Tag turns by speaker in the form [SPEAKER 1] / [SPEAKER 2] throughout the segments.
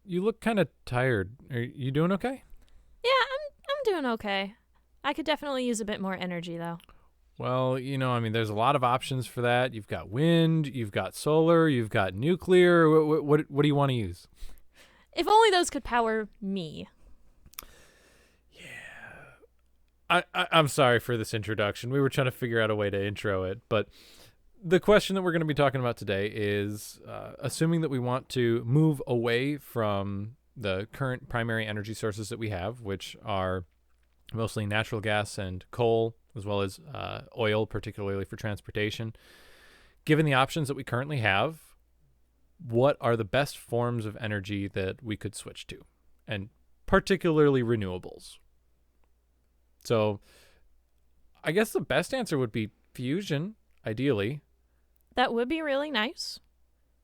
[SPEAKER 1] You look kind of tired. Are you doing okay?
[SPEAKER 2] Yeah, I'm doing okay. I could definitely use a bit more energy though.
[SPEAKER 1] Well, there's a lot of options for that. You've got wind, you've got solar, you've got nuclear. What do you want to use?
[SPEAKER 2] If only those could power me.
[SPEAKER 1] I'm sorry for this introduction. We were trying to figure out a way to intro it, but the question that we're going to be talking about today is assuming that we want to move away from the current primary energy sources that we have, which are mostly natural gas and coal, as well as oil, particularly for transportation. Given the options that we currently have, what are the best forms of energy that we could switch to? And particularly renewables. So I guess the best answer would be fusion, ideally.
[SPEAKER 2] That would be really nice.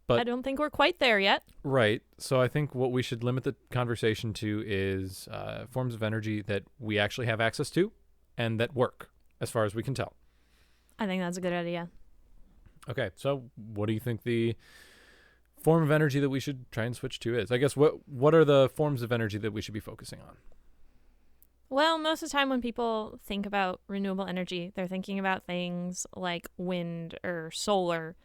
[SPEAKER 1] But
[SPEAKER 2] I don't think we're quite there yet.
[SPEAKER 1] Right. So I think what we should limit the conversation to is forms of energy that we actually have access to and that work, as far as we can tell.
[SPEAKER 2] I think that's a good idea.
[SPEAKER 1] Okay. So what do you think the form of energy that we should try and switch to is? I guess what are the forms of energy that we should be focusing on?
[SPEAKER 2] Well, most of the time when people think about renewable energy, they're thinking about things like wind or solar.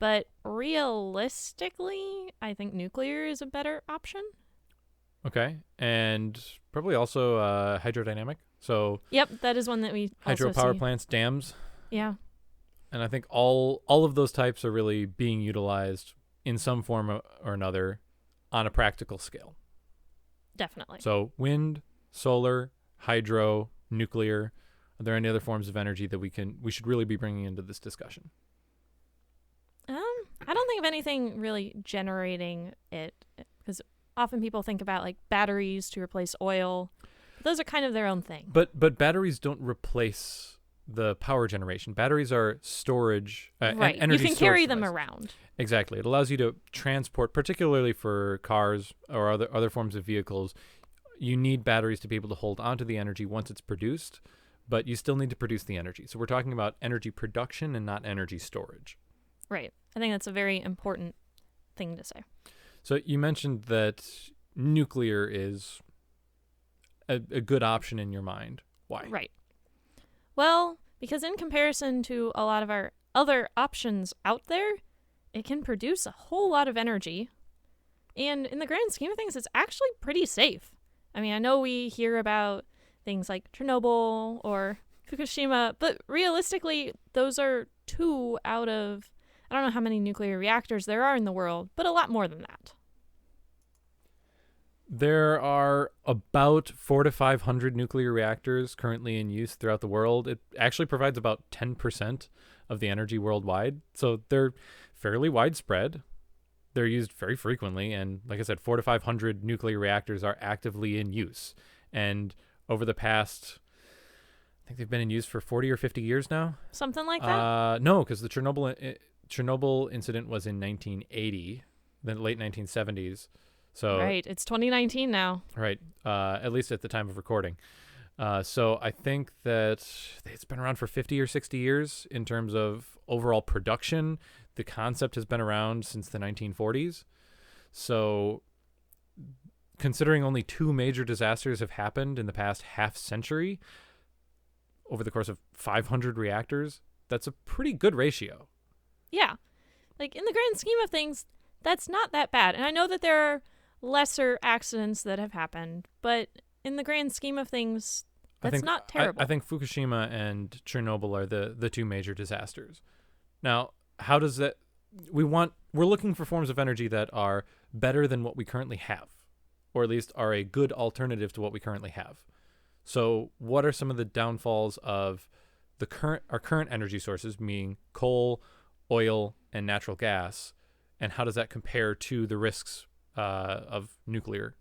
[SPEAKER 2] But realistically, I think nuclear is a better option.
[SPEAKER 1] Okay. And probably also hydrodynamic. So
[SPEAKER 2] Yep, that is one that we also
[SPEAKER 1] hydropower
[SPEAKER 2] see.
[SPEAKER 1] plants, dams.
[SPEAKER 2] Yeah,
[SPEAKER 1] And I think all of those types are really being utilized in some form or another on a practical scale.
[SPEAKER 2] definitely.
[SPEAKER 1] So wind, solar, hydro, nuclear. Are there any other forms of energy that we should really be bringing into this discussion?
[SPEAKER 2] I don't think of anything really generating it because often people think about like batteries to replace oil. But those are kind of their own thing.
[SPEAKER 1] But batteries don't replace the power generation. Batteries are storage,
[SPEAKER 2] Right.
[SPEAKER 1] energy
[SPEAKER 2] You can carry
[SPEAKER 1] storage
[SPEAKER 2] them
[SPEAKER 1] devices.
[SPEAKER 2] around.
[SPEAKER 1] Exactly. It allows you to transport, particularly for cars or other forms of vehicles. You need batteries to be able to hold onto the energy once it's produced, but you still need to produce the energy. So we're talking about energy production and not energy storage.
[SPEAKER 2] Right. I think that's a very important thing to say.
[SPEAKER 1] So you mentioned that nuclear is a good option in your mind. Why?
[SPEAKER 2] Right. Well, because in comparison to a lot of our other options out there, it can produce a whole lot of energy. And in the grand scheme of things, it's actually pretty safe. I mean, I know we hear about things like Chernobyl or Fukushima, but realistically, those are 2 out of, I don't know how many nuclear reactors there are in the world, but a lot more than that.
[SPEAKER 1] There are about 400 to 500 nuclear reactors currently in use throughout the world. It actually provides about 10% of the energy worldwide. So they're fairly widespread. They're used very frequently. And like I said, 400 to 500 nuclear reactors are actively in use. And over the past, I think they've been in use for 40 or 50 years now.
[SPEAKER 2] Something like that?
[SPEAKER 1] No, because the Chernobyl incident was in 1980, the late 1970s. So
[SPEAKER 2] Right. It's 2019 now.
[SPEAKER 1] right, at least at the time of recording. So I think that it's been around for 50 or 60 years in terms of overall production. The concept has been around since the 1940s. So considering only 2 major disasters have happened in the past half century over the course of 500 reactors, that's a pretty good ratio.
[SPEAKER 2] Yeah. Like, in the grand scheme of things, that's not that bad. And I know that there are lesser accidents that have happened, but in the grand scheme of things, that's not terrible.
[SPEAKER 1] I think Fukushima and Chernobyl are the 2 major disasters. Now, how does that... We're looking for forms of energy that are better than what we currently have, or at least are a good alternative to what we currently have. So what are some of the downfalls of our current energy sources, meaning coal, oil, and natural gas, and how does that compare to the risks of nuclear?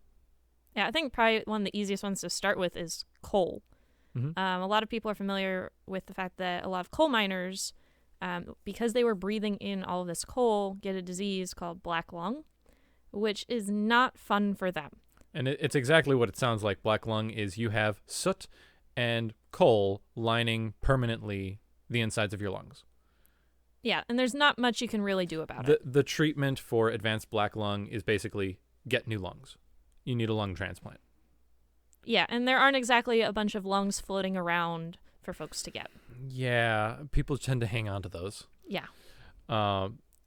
[SPEAKER 2] Yeah, I think probably one of the easiest ones to start with is coal.
[SPEAKER 1] Mm-hmm.
[SPEAKER 2] A lot of people are familiar with the fact that a lot of coal miners, because they were breathing in all of this coal, get a disease called black lung, which is not fun for them.
[SPEAKER 1] And it's exactly what it sounds like. Black lung is you have soot and coal lining permanently the insides of your lungs.
[SPEAKER 2] Yeah, and there's not much you can really do about it.
[SPEAKER 1] The treatment for advanced black lung is basically get new lungs. You need a lung transplant.
[SPEAKER 2] Yeah, and there aren't exactly a bunch of lungs floating around for folks to get.
[SPEAKER 1] Yeah, people tend to hang on to those.
[SPEAKER 2] Yeah.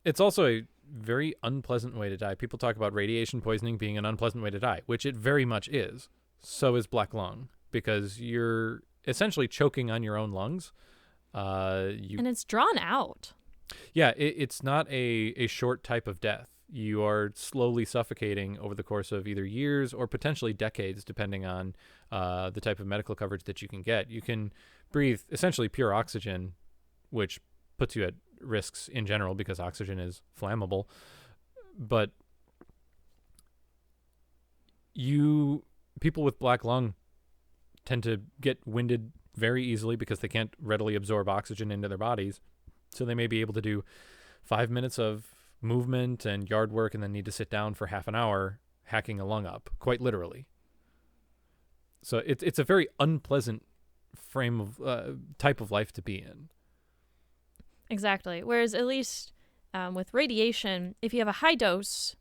[SPEAKER 1] It's also a very unpleasant way to die. People talk about radiation poisoning being an unpleasant way to die, which it very much is. So is black lung, because you're essentially choking on your own lungs.
[SPEAKER 2] And it's drawn out.
[SPEAKER 1] Yeah, it's not a short type of death. You are slowly suffocating over the course of either years or potentially decades, depending on the type of medical coverage that you can get. You can breathe essentially pure oxygen, which puts you at risks in general because oxygen is flammable. But people with black lung tend to get winded very easily because they can't readily absorb oxygen into their bodies. So they may be able to do 5 minutes of movement and yard work and then need to sit down for half an hour hacking a lung up, quite literally. So it's a very unpleasant frame of type of life to be in.
[SPEAKER 2] Exactly. Whereas at least with radiation, if you have a high dose,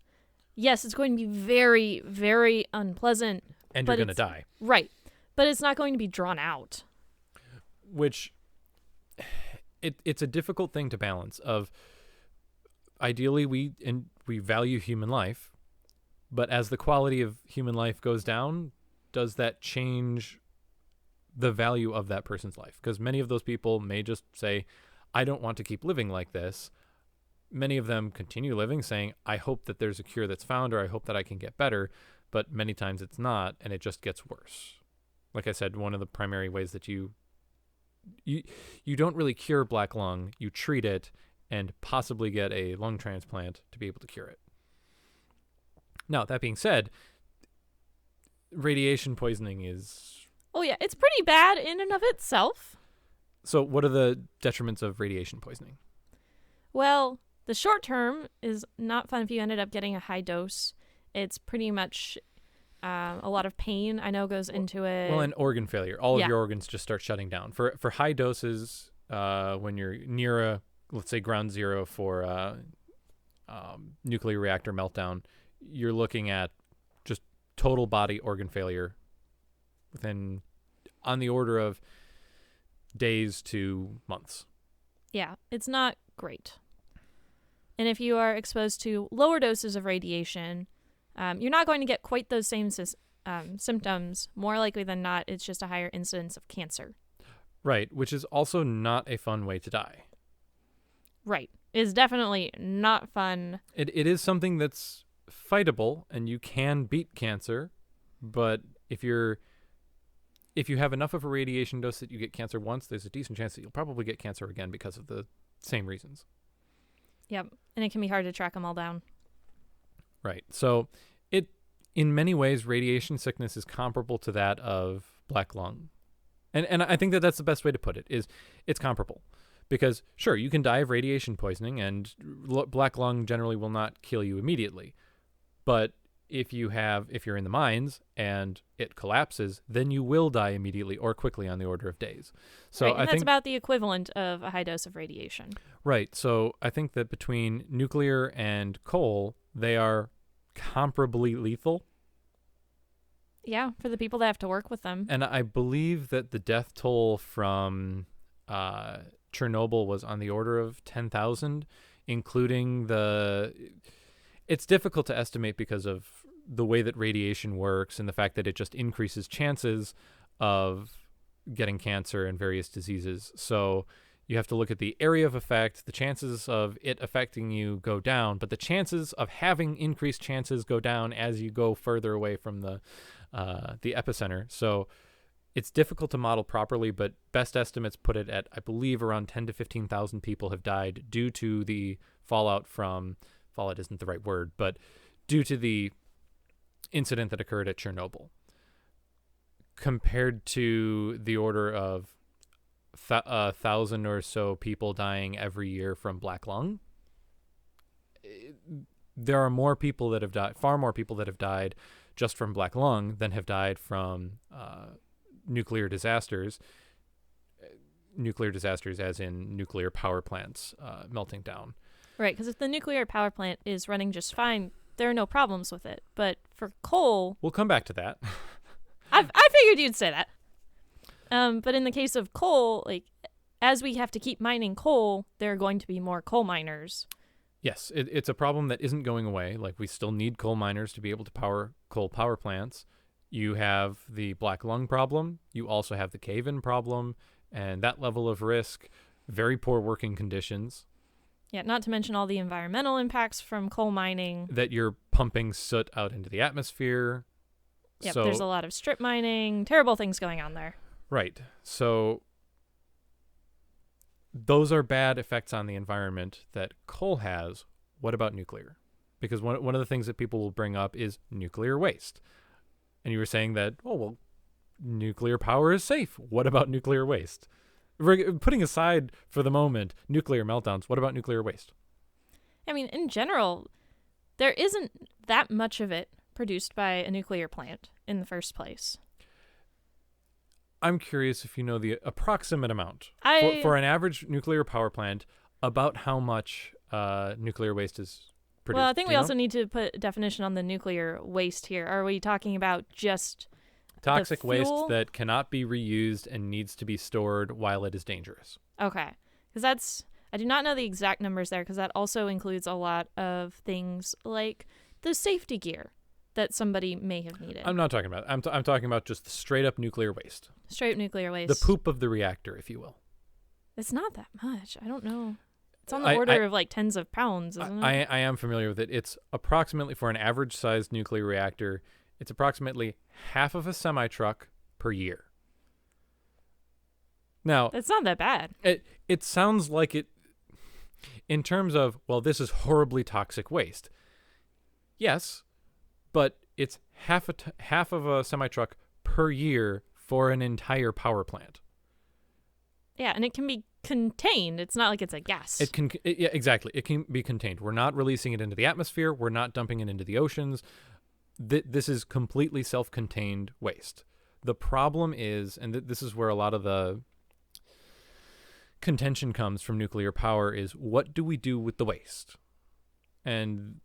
[SPEAKER 2] yes, it's going to be very, very unpleasant.
[SPEAKER 1] And you're going to die.
[SPEAKER 2] Right. But it's not going to be drawn out.
[SPEAKER 1] Which it's a difficult thing to balance. Of ideally we value human life, but as the quality of human life goes down, does that change the value of that person's life? Because many of those people may just say, I don't want to keep living like this. Many of them continue living saying, I hope that there's a cure that's found, or I hope that I can get better. But many times it's not, and it just gets worse. Like I said, one of the primary ways that you don't really cure black lung, you treat it and possibly get a lung transplant to be able to cure it. Now, that being said, radiation poisoning is...
[SPEAKER 2] Oh yeah, it's pretty bad in and of itself.
[SPEAKER 1] So what are the detriments of radiation poisoning?
[SPEAKER 2] Well, the short term is not fun if you ended up getting a high dose. It's pretty much a lot of pain, I know, goes into it.
[SPEAKER 1] Well, and organ failure. All of your organs just start shutting down. For high doses, when you're near let's say ground zero for nuclear reactor meltdown, you're looking at just total body organ failure within on the order of days to months.
[SPEAKER 2] Yeah, it's not great. And if you are exposed to lower doses of radiation, you're not going to get quite those same symptoms. More likely than not, it's just a higher incidence of cancer.
[SPEAKER 1] Right, which is also not a fun way to die.
[SPEAKER 2] Right. It's definitely not fun.
[SPEAKER 1] It is something that's fightable, and you can beat cancer, but if you have enough of a radiation dose that you get cancer once, there's a decent chance that you'll probably get cancer again because of the same reasons.
[SPEAKER 2] Yep, and it can be hard to track them all down. Right.
[SPEAKER 1] So in many ways, radiation sickness is comparable to that of black lung. And I think that's the best way to put it, is it's comparable. Because, sure, you can die of radiation poisoning, and black lung generally will not kill you immediately. But if you're in the mines and it collapses, then you will die immediately or quickly on the order of days. So
[SPEAKER 2] right, and
[SPEAKER 1] I
[SPEAKER 2] that's
[SPEAKER 1] think
[SPEAKER 2] about the equivalent of a high dose of radiation.
[SPEAKER 1] Right. So I think that between nuclear and coal, they are comparably lethal.
[SPEAKER 2] Yeah, for the people that have to work with them.
[SPEAKER 1] And I believe that the death toll from Chernobyl was on the order of 10,000, including it's difficult to estimate because of the way that radiation works and the fact that it just increases chances of getting cancer and various diseases. So you have to look at the area of effect. The chances of it affecting you go down, but the chances of having increased chances go down as you go further away from the epicenter. So it's difficult to model properly, but best estimates put it at, I believe, around 10 to 15,000 people have died due to the fallout isn't the right word, but due to the incident that occurred at Chernobyl, compared to the order of 1,000 or so people dying every year from black lung. There are more people that have died, far more people that have died just from black lung than have died from nuclear disasters. Nuclear disasters as in nuclear power plants melting down.
[SPEAKER 2] Right, because if the nuclear power plant is running just fine, there are no problems with it. But for coal,
[SPEAKER 1] We'll come back to that.
[SPEAKER 2] I figured you'd say that. But in the case of coal, like, as we have to keep mining coal, there are going to be more coal miners.
[SPEAKER 1] Yes, it's a problem that isn't going away. Like, we still need coal miners to be able to power coal power plants. You have the black lung problem. You also have the cave-in problem, and that level of risk, very poor working conditions.
[SPEAKER 2] Yeah, not to mention all the environmental impacts from coal mining.
[SPEAKER 1] That you're pumping soot out into the atmosphere.
[SPEAKER 2] Yep,
[SPEAKER 1] So,
[SPEAKER 2] there's a lot of strip mining, terrible things going on there.
[SPEAKER 1] right. So those are bad effects on the environment that coal has. What about nuclear? Because one of the things that people will bring up is nuclear waste. And you were saying that, oh, well, nuclear power is safe. What about nuclear waste? Putting aside for the moment nuclear meltdowns, what about nuclear waste?
[SPEAKER 2] I mean, in general, there isn't that much of it produced by a nuclear plant in the first place.
[SPEAKER 1] I'm curious if you know the approximate amount for an average nuclear power plant, about how much nuclear waste is produced.
[SPEAKER 2] Well, I think
[SPEAKER 1] Do
[SPEAKER 2] we
[SPEAKER 1] you know?
[SPEAKER 2] also need to put a definition on the nuclear waste here. Are we talking about just
[SPEAKER 1] Toxic
[SPEAKER 2] the
[SPEAKER 1] waste
[SPEAKER 2] fuel?
[SPEAKER 1] that cannot be reused and needs to be stored while it is dangerous.
[SPEAKER 2] Okay. Because I do not know the exact numbers there, because that also includes a lot of things like the safety gear that somebody may have needed.
[SPEAKER 1] I'm not talking about it. I'm talking about just the straight up nuclear waste.
[SPEAKER 2] Straight up nuclear waste.
[SPEAKER 1] The poop of the reactor, if you will.
[SPEAKER 2] It's not that much. I don't know. It's on the order of like tens of pounds, isn't it?
[SPEAKER 1] I am familiar with it. It's approximately, for an average sized nuclear reactor, it's approximately half of a semi-truck per year. Now,
[SPEAKER 2] It's not that bad.
[SPEAKER 1] it sounds like it, in terms of, well, this is horribly toxic waste. Yes, but it's half of a semi-truck per year for an entire power plant.
[SPEAKER 2] Yeah, and it can be contained. It's not like it's a gas.
[SPEAKER 1] Yeah, exactly. It can be contained. We're not releasing it into the atmosphere. We're not dumping it into the oceans. This is completely self-contained waste. The problem is, and this is where a lot of the contention comes from nuclear power, is what do we do with the waste? And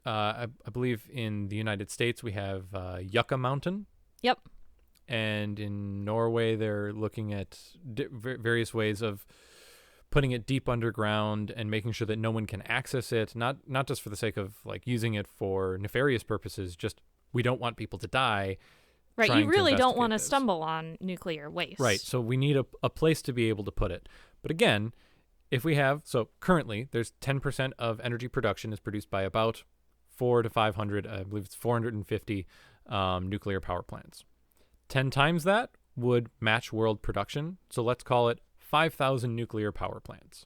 [SPEAKER 1] I believe in the United States we have Yucca Mountain.
[SPEAKER 2] Yep.
[SPEAKER 1] And in Norway, they're looking at various ways of putting it deep underground and making sure that no one can access it. Not just for the sake of like using it for nefarious purposes. Just we don't want people to die.
[SPEAKER 2] Right.
[SPEAKER 1] trying
[SPEAKER 2] You
[SPEAKER 1] to
[SPEAKER 2] really don't
[SPEAKER 1] investigate
[SPEAKER 2] want to
[SPEAKER 1] this.
[SPEAKER 2] stumble on nuclear waste.
[SPEAKER 1] Right. So we need a place to be able to put it. But again, if we have, so currently there's 10% of energy production is produced by about 400 to 500, I believe it's 450 nuclear power plants. 10 times that would match world production. So let's call it 5,000 nuclear power plants.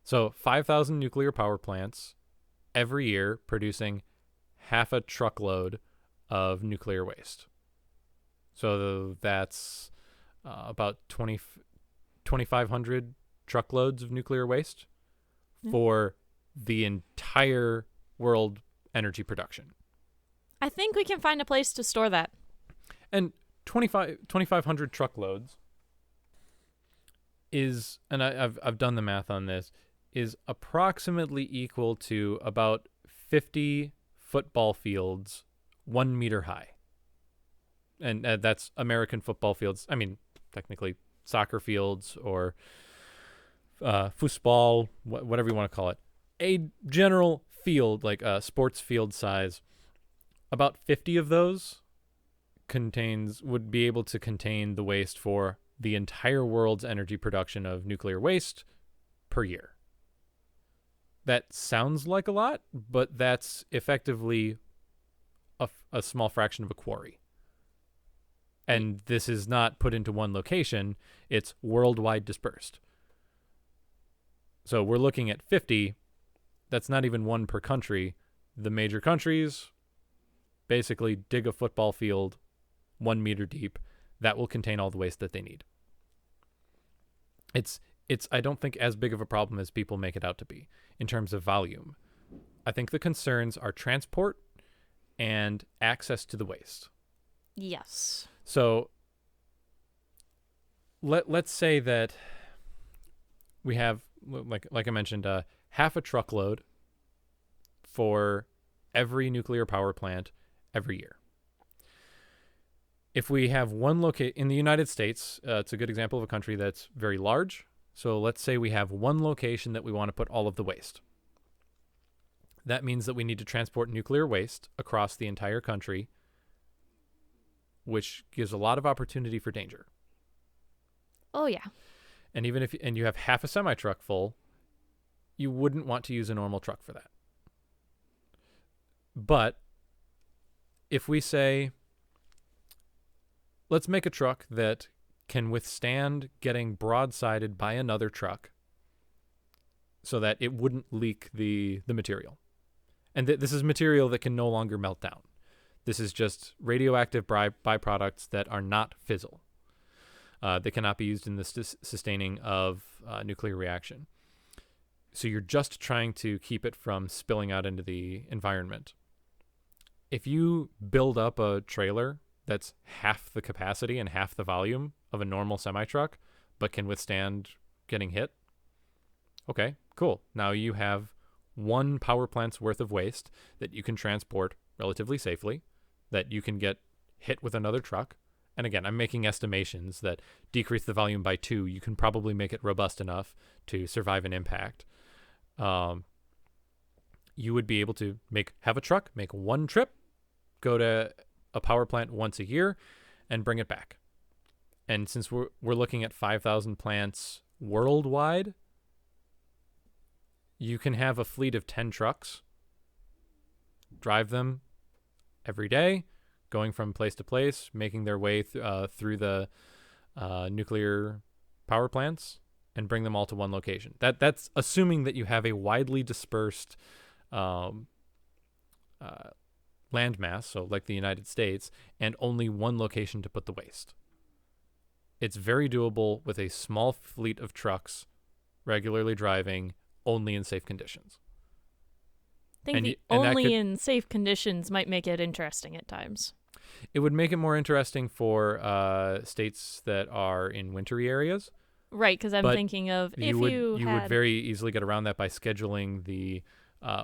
[SPEAKER 1] So 5,000 nuclear power plants every year producing half a truckload of nuclear waste. So that's about 2,500 truckloads of nuclear waste for the entire world energy production.
[SPEAKER 2] I think we can find a place to store that.
[SPEAKER 1] And 2,500 truckloads is, and I've done the math on this, is approximately equal to about 50 football fields 1 meter high. And that's American football fields. I mean, technically soccer fields or foosball, whatever you want to call it. A general field, like a sports field size, about 50 of those would be able to contain the waste for the entire world's energy production of nuclear waste per year. That sounds like a lot, but that's effectively a small fraction of a quarry. And this is not put into one location, it's worldwide dispersed. So we're looking at 50, that's not even one per country. The major countries basically dig a football field 1 meter deep that will contain all the waste that they need. It's I don't think as big of a problem as people make it out to be in terms of volume. I think the concerns are transport and access to the waste.
[SPEAKER 2] Yes.
[SPEAKER 1] So let's say that we have, like I mentioned, half a truckload for every nuclear power plant every year. If we have one location in the United States, it's a good example of a country that's very large. So let's say we have one location that we want to put all of the waste. That means that we need to transport nuclear waste across the entire country, which gives a lot of opportunity for danger.
[SPEAKER 2] Oh, yeah.
[SPEAKER 1] And even if you have half a semi-truck full, you wouldn't want to use a normal truck for that. But if we say, let's make a truck that can withstand getting broadsided by another truck so that it wouldn't leak the material. And this is material that can no longer melt down. This is just radioactive byproducts that are not fissile. They cannot be used in the sustaining of nuclear reaction. So you're just trying to keep it from spilling out into the environment. If you build up a trailer that's half the capacity and half the volume of a normal semi-truck, but can withstand getting hit, okay, cool. Now you have one power plant's worth of waste that you can transport relatively safely, that you can get hit with another truck. And again, I'm making estimations that decrease the volume by 2. You can probably make it robust enough to survive an impact. You would be able to have a truck, make one trip, go to a power plant once a year, and bring it back. And since we're looking at 5,000 plants worldwide, you can have a fleet of 10 trucks, drive them every day, going from place to place, making their way through the nuclear power plants, and bring them all to one location. That's assuming that you have a widely dispersed landmass, so like the United States, and only one location to put the waste. It's very doable with a small fleet of trucks regularly driving only in safe conditions.
[SPEAKER 2] I think only in safe conditions might make it interesting at times.
[SPEAKER 1] It would make it more interesting for states that are in wintry areas.
[SPEAKER 2] Right, because I'm thinking of
[SPEAKER 1] you would very easily get around that by scheduling the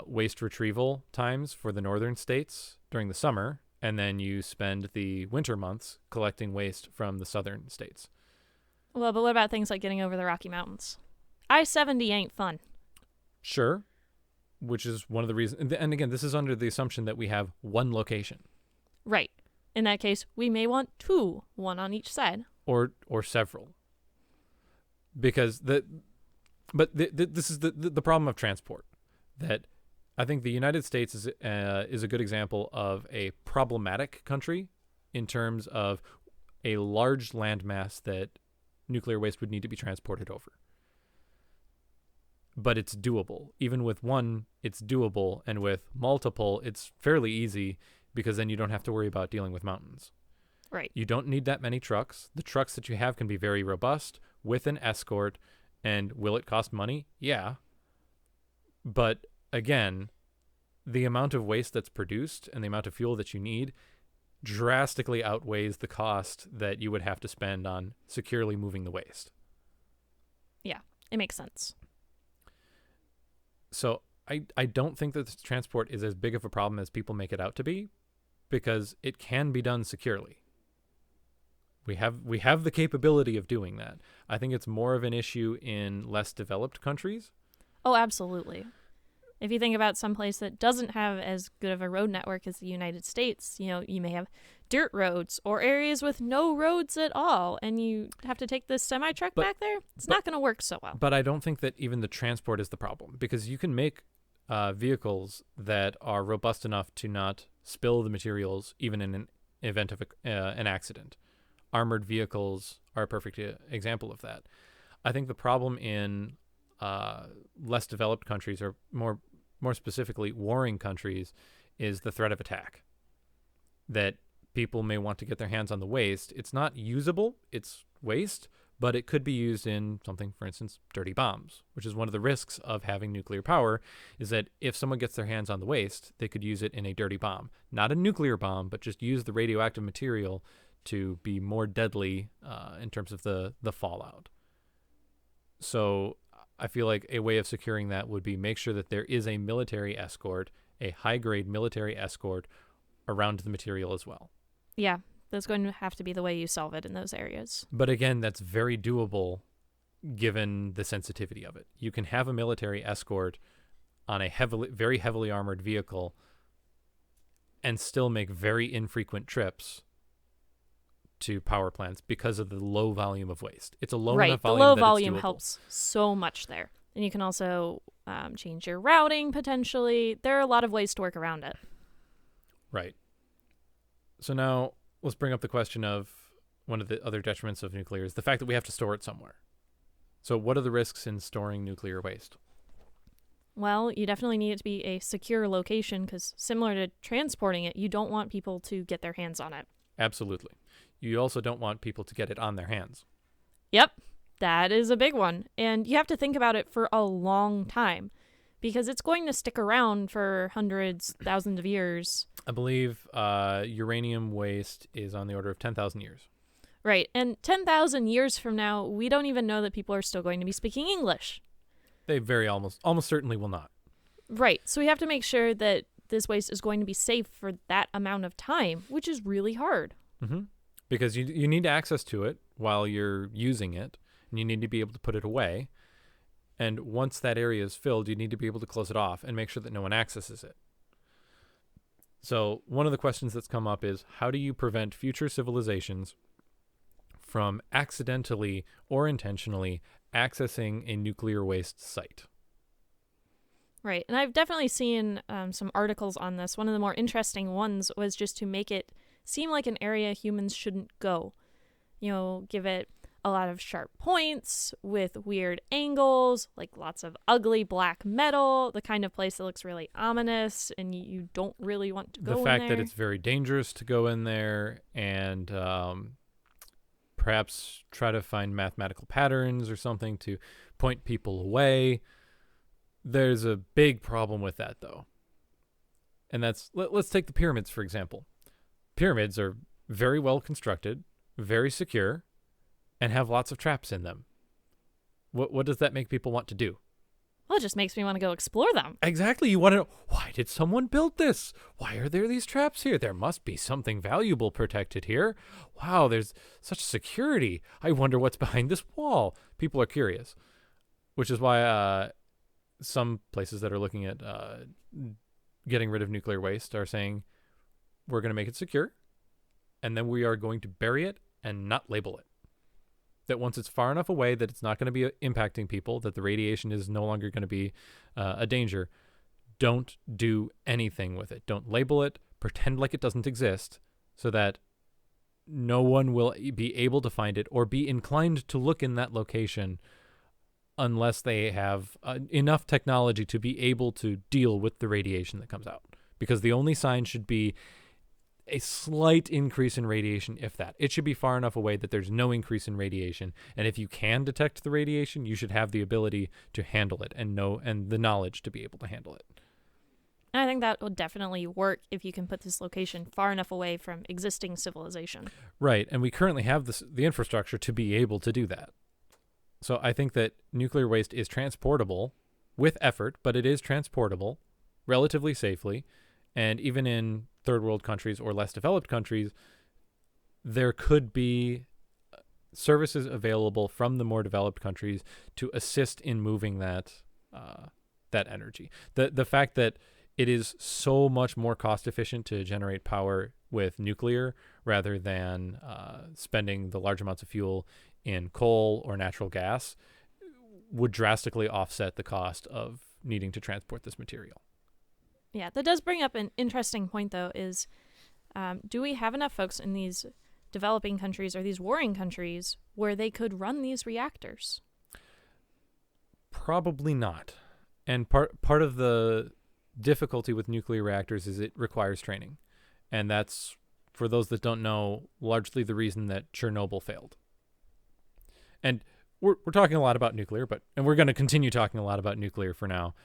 [SPEAKER 1] waste retrieval times for the northern states during the summer, and then you spend the winter months collecting waste from the southern states.
[SPEAKER 2] Well, but what about things like getting over the Rocky Mountains? I-70 ain't fun.
[SPEAKER 1] Sure, which is one of the reasons. And again, this is under the assumption that we have one location.
[SPEAKER 2] Right. In that case, we may want 2, one on each side.
[SPEAKER 1] Or several. Because this is the problem of transport. That I think the United States is a good example of a problematic country in terms of a large landmass that nuclear waste would need to be transported over. But it's doable. Even with one, it's doable. And with multiple, it's fairly easy because then you don't have to worry about dealing with mountains.
[SPEAKER 2] Right.
[SPEAKER 1] You don't need that many trucks. The trucks that you have can be very robust with an escort. And will it cost money? Yeah. But again, the amount of waste that's produced and the amount of fuel that you need drastically outweighs the cost that you would have to spend on securely moving the waste.
[SPEAKER 2] Yeah, it makes sense.
[SPEAKER 1] So I don't think that the transport is as big of a problem as people make it out to be, because it can be done securely. We have the capability of doing that. I think it's more of an issue in less developed countries.
[SPEAKER 2] Oh, absolutely. If you think about some place that doesn't have as good of a road network as the United States, you may have dirt roads or areas with no roads at all, and you have to take this semi-truck back there. It's not going to work so well.
[SPEAKER 1] But I don't think that even the transport is the problem, because you can make vehicles that are robust enough to not spill the materials even in an event of an accident. Armored vehicles are a perfect example of that. I think the problem in less developed countries, or more specifically warring countries, is the threat of attack. That people may want to get their hands on the waste. It's not usable, it's waste, but it could be used in something, for instance, dirty bombs, which is one of the risks of having nuclear power, is that if someone gets their hands on the waste, they could use it in a dirty bomb. Not a nuclear bomb, but just use the radioactive material to be more deadly in terms of the fallout. So I feel like a way of securing that would be make sure that there is a military escort a high-grade military escort around the material as well.
[SPEAKER 2] Yeah, that's going to have to be the way you solve it in those areas.
[SPEAKER 1] But again, that's very doable given the sensitivity of it. You can have a military escort on a very heavily armored vehicle and still make very infrequent trips to power plants because of the low volume of waste. It's a low enough volume
[SPEAKER 2] the low
[SPEAKER 1] that
[SPEAKER 2] volume
[SPEAKER 1] it's doable.
[SPEAKER 2] helps so much there. And you can also change your routing potentially. There are a lot of ways to work around it.
[SPEAKER 1] Right. So now let's bring up the question of one of the other detriments of nuclear is the fact that we have to store it somewhere. So what are the risks in storing nuclear waste?
[SPEAKER 2] Well, you definitely need it to be a secure location because similar to transporting it, you don't want people to get their hands on it.
[SPEAKER 1] Absolutely. You also don't want people to get it on their hands.
[SPEAKER 2] Yep, that is a big one. And you have to think about it for a long time because it's going to stick around for hundreds, thousands of years.
[SPEAKER 1] I believe uranium waste is on the order of 10,000 years.
[SPEAKER 2] Right, and 10,000 years from now, we don't even know that people are still going to be speaking English.
[SPEAKER 1] They almost certainly will not.
[SPEAKER 2] Right, so we have to make sure that this waste is going to be safe for that amount of time, which is really hard.
[SPEAKER 1] Mm-hmm. Because you need access to it while you're using it, and you need to be able to put it away. And once that area is filled, you need to be able to close it off and make sure that no one accesses it. So one of the questions that's come up is, how do you prevent future civilizations from accidentally or intentionally accessing a nuclear waste site?
[SPEAKER 2] Right, and I've definitely seen some articles on this. One of the more interesting ones was just to make it seem like an area humans shouldn't go. You know, give it a lot of sharp points with weird angles, like lots of ugly black metal, the kind of place that looks really ominous and you don't really want to go in there.
[SPEAKER 1] The fact that it's very dangerous to go in there, and perhaps try to find mathematical patterns or something to point people away. There's a big problem with that, though. And that's, let's take the pyramids, for example. Pyramids are very well constructed, very secure, and have lots of traps in them. What does that make people want to do?
[SPEAKER 2] Well, it just makes me want to go explore them.
[SPEAKER 1] Exactly. You want to know, why did someone build this? Why are there these traps here? There must be something valuable protected here. Wow, there's such security. I wonder what's behind this wall. People are curious, which is why some places that are looking at getting rid of nuclear waste are saying, we're going to make it secure, and then we are going to bury it and not label it. That once it's far enough away that it's not going to be impacting people, that the radiation is no longer going to be a danger, don't do anything with it. Don't label it. Pretend like it doesn't exist so that no one will be able to find it or be inclined to look in that location unless they have enough technology to be able to deal with the radiation that comes out. Because the only sign should be a slight increase in radiation, if that. It should be far enough away that there's no increase in radiation. And if you can detect the radiation, you should have the ability to handle it and the knowledge to be able to handle it.
[SPEAKER 2] And I think that will definitely work if you can put this location far enough away from existing civilization.
[SPEAKER 1] Right, and we currently have the infrastructure to be able to do that. So I think that nuclear waste is transportable with effort, but it is transportable relatively safely. And even in third world countries or less developed countries, there could be services available from the more developed countries to assist in moving that energy. The fact that it is so much more cost efficient to generate power with nuclear rather than spending the large amounts of fuel in coal or natural gas would drastically offset the cost of needing to transport this material.
[SPEAKER 2] Yeah, that does bring up an interesting point, though, is do we have enough folks in these developing countries or these warring countries where they could run these reactors?
[SPEAKER 1] Probably not. And part of the difficulty with nuclear reactors is it requires training. And that's, for those that don't know, largely the reason that Chernobyl failed. And we're talking a lot about nuclear, and we're going to continue talking a lot about nuclear for now.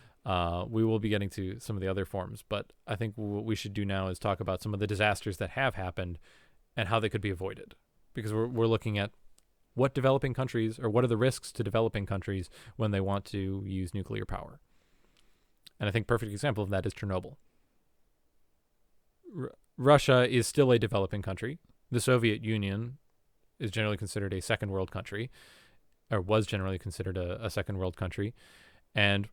[SPEAKER 1] We will be getting to some of the other forms, but I think what we should do now is talk about some of the disasters that have happened and how they could be avoided. Because we're looking at what developing countries, or what are the risks to developing countries when they want to use nuclear power. And I think a perfect example of that is Chernobyl. Russia is still a developing country. The Soviet Union is generally considered a second world country, or was generally considered a second world country. And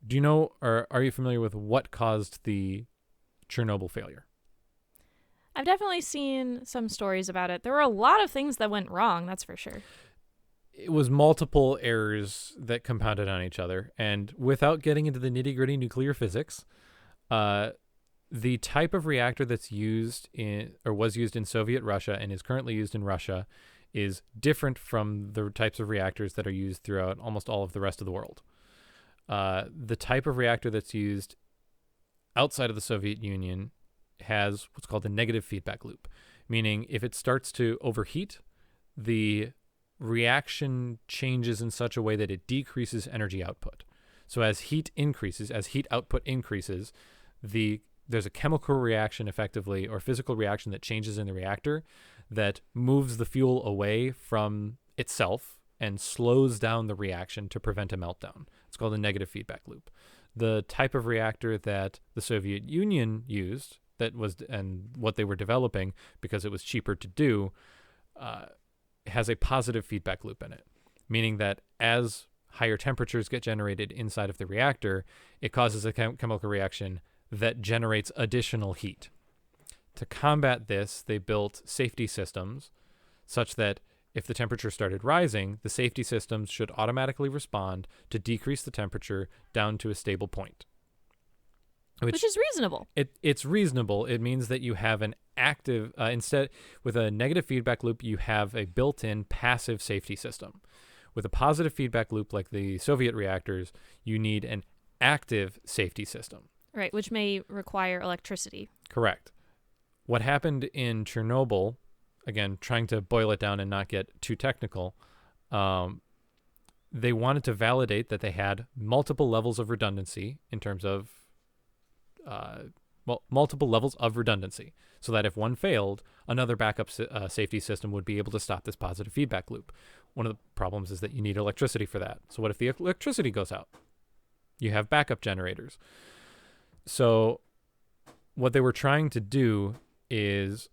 [SPEAKER 1] do you know, or are you familiar with what caused the Chernobyl failure?
[SPEAKER 2] I've definitely seen some stories about it. There were a lot of things that went wrong, that's for sure.
[SPEAKER 1] It was multiple errors that compounded on each other. And without getting into the nitty-gritty nuclear physics, the type of reactor that's used in, or was used in Soviet Russia and is currently used in Russia, is different from the types of reactors that are used throughout almost all of the rest of the world. The type of reactor that's used outside of the Soviet Union has what's called a negative feedback loop, meaning if it starts to overheat, the reaction changes in such a way that it decreases energy output. So as heat increases, as heat output increases, there's a chemical reaction effectively, or physical reaction that changes in the reactor that moves the fuel away from itself and slows down the reaction to prevent a meltdown. It's called a negative feedback loop. The type of reactor that the Soviet Union used, and what they were developing because it was cheaper to do, has a positive feedback loop in it, meaning that as higher temperatures get generated inside of the reactor, it causes a chemical reaction that generates additional heat. To combat this, they built safety systems such that if the temperature started rising, the safety systems should automatically respond to decrease the temperature down to a stable point.
[SPEAKER 2] Which is reasonable.
[SPEAKER 1] It's reasonable. It means that you have an active, instead, with a negative feedback loop, you have a built-in passive safety system. With a positive feedback loop like the Soviet reactors, you need an active safety system.
[SPEAKER 2] Right, which may require electricity.
[SPEAKER 1] Correct. What happened in Chernobyl, again, trying to boil it down and not get too technical, they wanted to validate that they had multiple levels of redundancy in terms of, multiple levels of redundancy, so that if one failed, another backup safety system would be able to stop this positive feedback loop. One of the problems is that you need electricity for that. So what if the electricity goes out? You have backup generators. So what they were trying to do is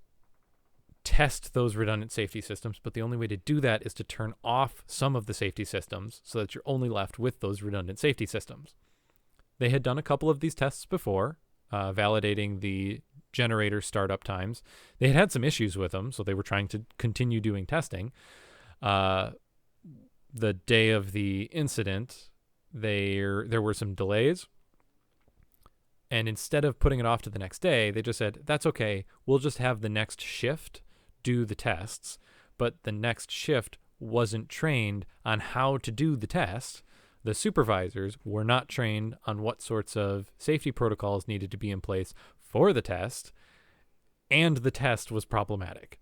[SPEAKER 1] test those redundant safety systems, but the only way to do that is to turn off some of the safety systems so that you're only left with those redundant safety systems. They had done a couple of these tests before, validating the generator startup times. They had some issues with them, so they were trying to continue doing testing. The day of the incident, there were some delays. And instead of putting it off to the next day, they just said, that's okay. We'll just have the next shift do the tests. But the next shift wasn't trained on how to do the test. The supervisors were not trained on what sorts of safety protocols needed to be in place for the test. And the test was problematic.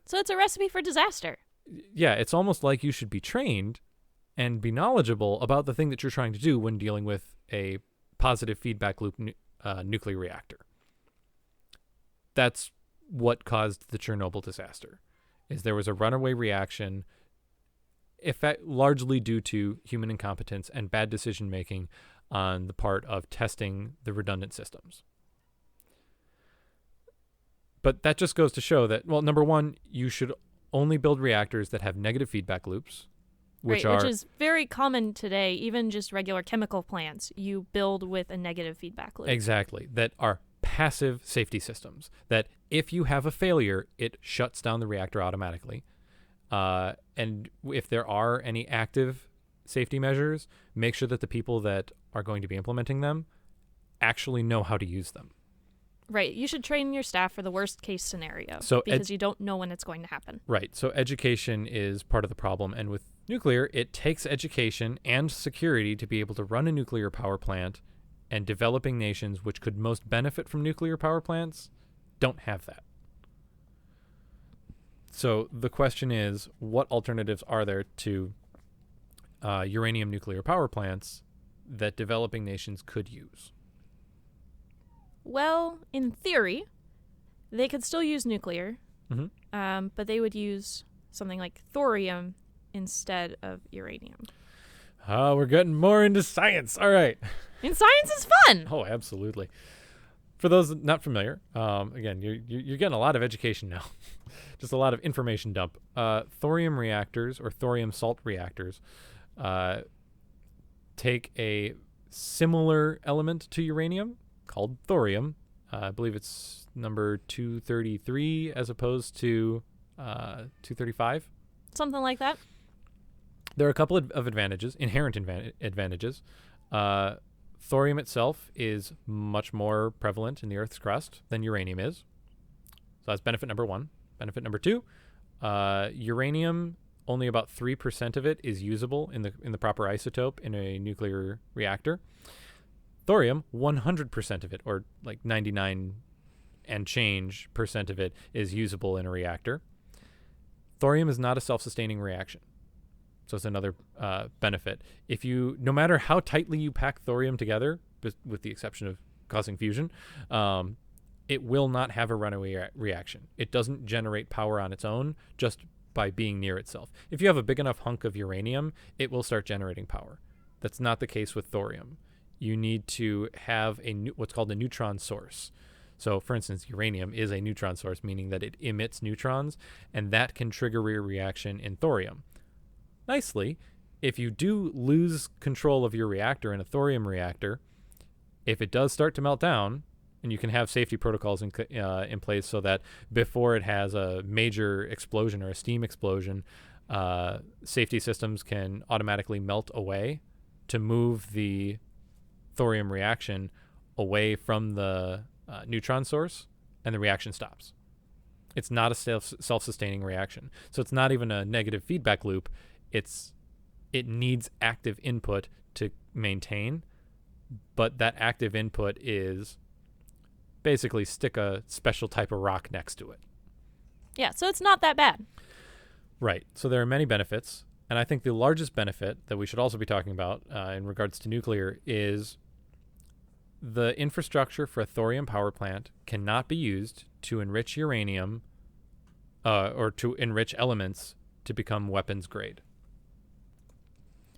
[SPEAKER 2] So it's a recipe for disaster.
[SPEAKER 1] Yeah, it's almost like you should be trained and be knowledgeable about the thing that you're trying to do when dealing with a positive feedback loop nuclear reactor. That's what caused the Chernobyl disaster. Is there was a runaway reaction, largely due to human incompetence and bad decision making on the part of testing the redundant systems. But that just goes to show that, well, number one, you should only build reactors that have negative feedback loops, which
[SPEAKER 2] is very common today. Even just regular chemical plants, you build with a negative feedback loop.
[SPEAKER 1] Exactly. That are passive safety systems. That if you have a failure, it shuts down the reactor automatically. And if there are any active safety measures, make sure that the people that are going to be implementing them actually know how to use them.
[SPEAKER 2] Right. You should train your staff for the worst case scenario,
[SPEAKER 1] So
[SPEAKER 2] because you don't know when it's going to happen.
[SPEAKER 1] Right. So education is part of the problem. And with nuclear, it takes education and security to be able to run a nuclear power plant, and developing nations which could most benefit from nuclear power plants don't have that. So the question is, what alternatives are there to uranium nuclear power plants that developing nations could use?
[SPEAKER 2] Well, in theory, they could still use nuclear, but they would use something like thorium instead of uranium.
[SPEAKER 1] Oh, we're getting more into science. All right.
[SPEAKER 2] And science is fun!
[SPEAKER 1] Oh, absolutely. For those not familiar, again, you're getting a lot of education now, just a lot of information dump. Thorium reactors or thorium salt reactors take a similar element to uranium called thorium. I believe it's number 233 as opposed to 235.
[SPEAKER 2] Something like that.
[SPEAKER 1] There are a couple of advantages, inherent advantages. Thorium itself is much more prevalent in the Earth's crust than uranium is. So that's benefit number one. Benefit number two, uranium, only about 3% of it is usable in the proper isotope in a nuclear reactor. Thorium, 100% of it, or like 99 and change percent of it, is usable in a reactor. Thorium is not a self-sustaining reaction. So it's another benefit. No matter how tightly you pack thorium together, with the exception of causing fusion, it will not have a runaway reaction. It doesn't generate power on its own just by being near itself. If you have a big enough hunk of uranium, it will start generating power. That's not the case with thorium. You need to have what's called a neutron source. So, for instance, uranium is a neutron source, meaning that it emits neutrons, and that can trigger a reaction in thorium. Nicely, if you do lose control of your reactor in a thorium reactor, if it does start to melt down, and you can have safety protocols in place so that before it has a major explosion or a steam explosion, safety systems can automatically melt away to move the thorium reaction away from the neutron source, and the reaction stops. It's not a self-sustaining reaction. So it's not even a negative feedback loop. It needs active input to maintain, but that active input is basically stick a special type of rock next to it.
[SPEAKER 2] Yeah, so it's not that bad.
[SPEAKER 1] Right. So there are many benefits, and I think the largest benefit that we should also be talking about in regards to nuclear is the infrastructure for a thorium power plant cannot be used to enrich uranium or to enrich elements to become weapons grade.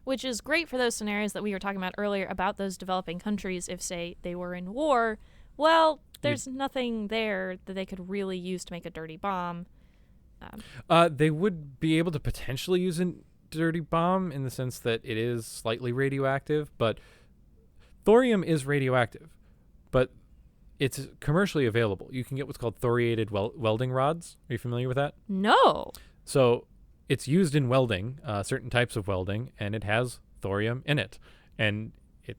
[SPEAKER 2] Which is great for those scenarios that we were talking about earlier about those developing countries. If, say, they were in war, well, there's nothing there that they could really use to make a dirty bomb.
[SPEAKER 1] They would be able to potentially use a dirty bomb in the sense that it is slightly radioactive, but thorium is radioactive, but it's commercially available. You can get what's called thoriated welding rods. Are you familiar with that?
[SPEAKER 2] No.
[SPEAKER 1] So it's used in welding, certain types of welding, and it has thorium in it. And it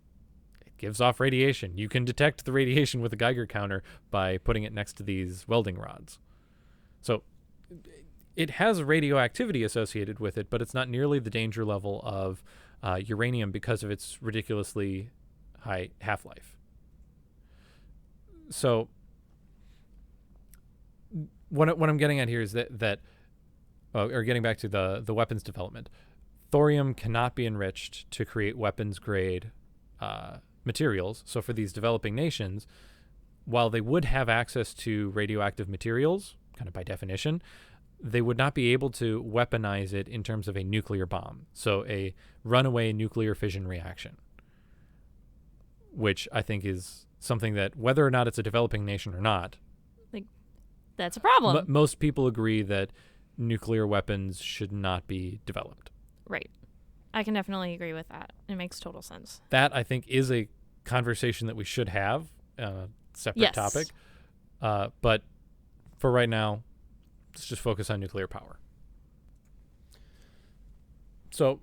[SPEAKER 1] gives off radiation. You can detect the radiation with a Geiger counter by putting it next to these welding rods. So it has radioactivity associated with it, but it's not nearly the danger level of uranium because of its ridiculously high half-life. So what I'm getting at here is that or getting back to the weapons development, thorium cannot be enriched to create weapons-grade materials. So for these developing nations, while they would have access to radioactive materials, kind of by definition, they would not be able to weaponize it in terms of a nuclear bomb. So a runaway nuclear fission reaction, which I think is something that, whether or not it's a developing nation or not,
[SPEAKER 2] that's a problem.
[SPEAKER 1] Most people agree that nuclear weapons should not be developed.
[SPEAKER 2] Right. I can definitely agree with that. It makes total sense.
[SPEAKER 1] That, I think, is a conversation that we should have, separate topic. But for right now, let's just focus on nuclear power. So,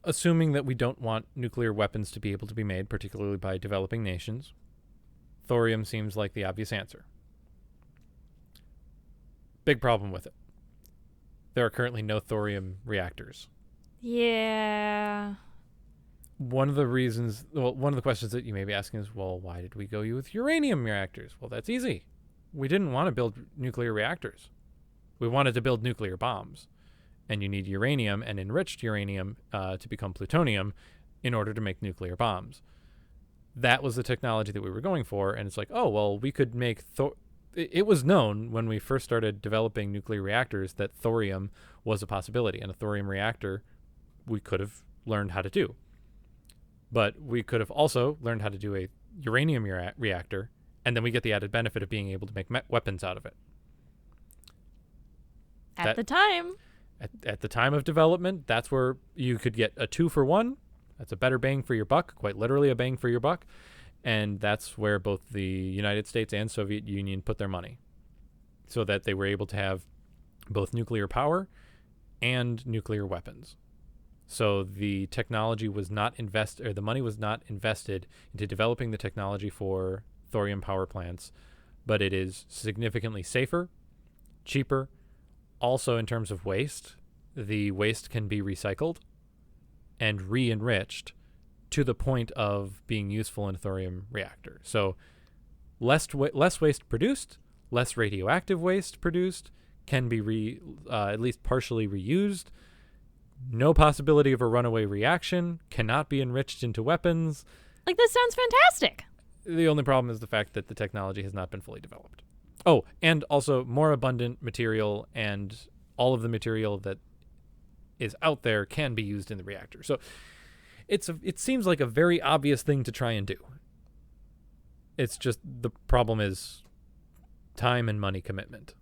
[SPEAKER 1] assuming that we don't want nuclear weapons to be able to be made, particularly by developing nations, thorium seems like the obvious answer. Big problem with it. There are currently no thorium reactors.
[SPEAKER 2] Yeah.
[SPEAKER 1] One of the questions that you may be asking is, well, why did we go with uranium reactors? Well, that's easy. We didn't want to build nuclear reactors. We wanted to build nuclear bombs. And you need uranium and enriched uranium to become plutonium in order to make nuclear bombs. That was the technology that we were going for. And it's like, oh, well, we could make... It was known when we first started developing nuclear reactors that thorium was a possibility. And a thorium reactor we could have learned how to do. But we could have also learned how to do a uranium reactor And then we get the added benefit of being able to make weapons out of it.
[SPEAKER 2] At the time.
[SPEAKER 1] At the time of development, that's where you could get a 2-for-1. That's a better bang for your buck, quite literally a bang for your buck. And that's where both the United States and Soviet Union put their money, so that they were able to have both nuclear power and nuclear weapons. So the technology was not the money was not invested into developing the technology for thorium power plants, but it is significantly safer, cheaper. Also, in terms of waste, the waste can be recycled and re-enriched to the point of being useful in a thorium reactor. So less waste produced, less radioactive waste produced, can be at least partially reused. No possibility of a runaway reaction, cannot be enriched into weapons.
[SPEAKER 2] Like, this sounds fantastic.
[SPEAKER 1] The only problem is the fact that the technology has not been fully developed. Oh, and also more abundant material, and all of the material that is out there can be used in the reactor. So it seems like a very obvious thing to try and do. It's just the problem is time and money commitment.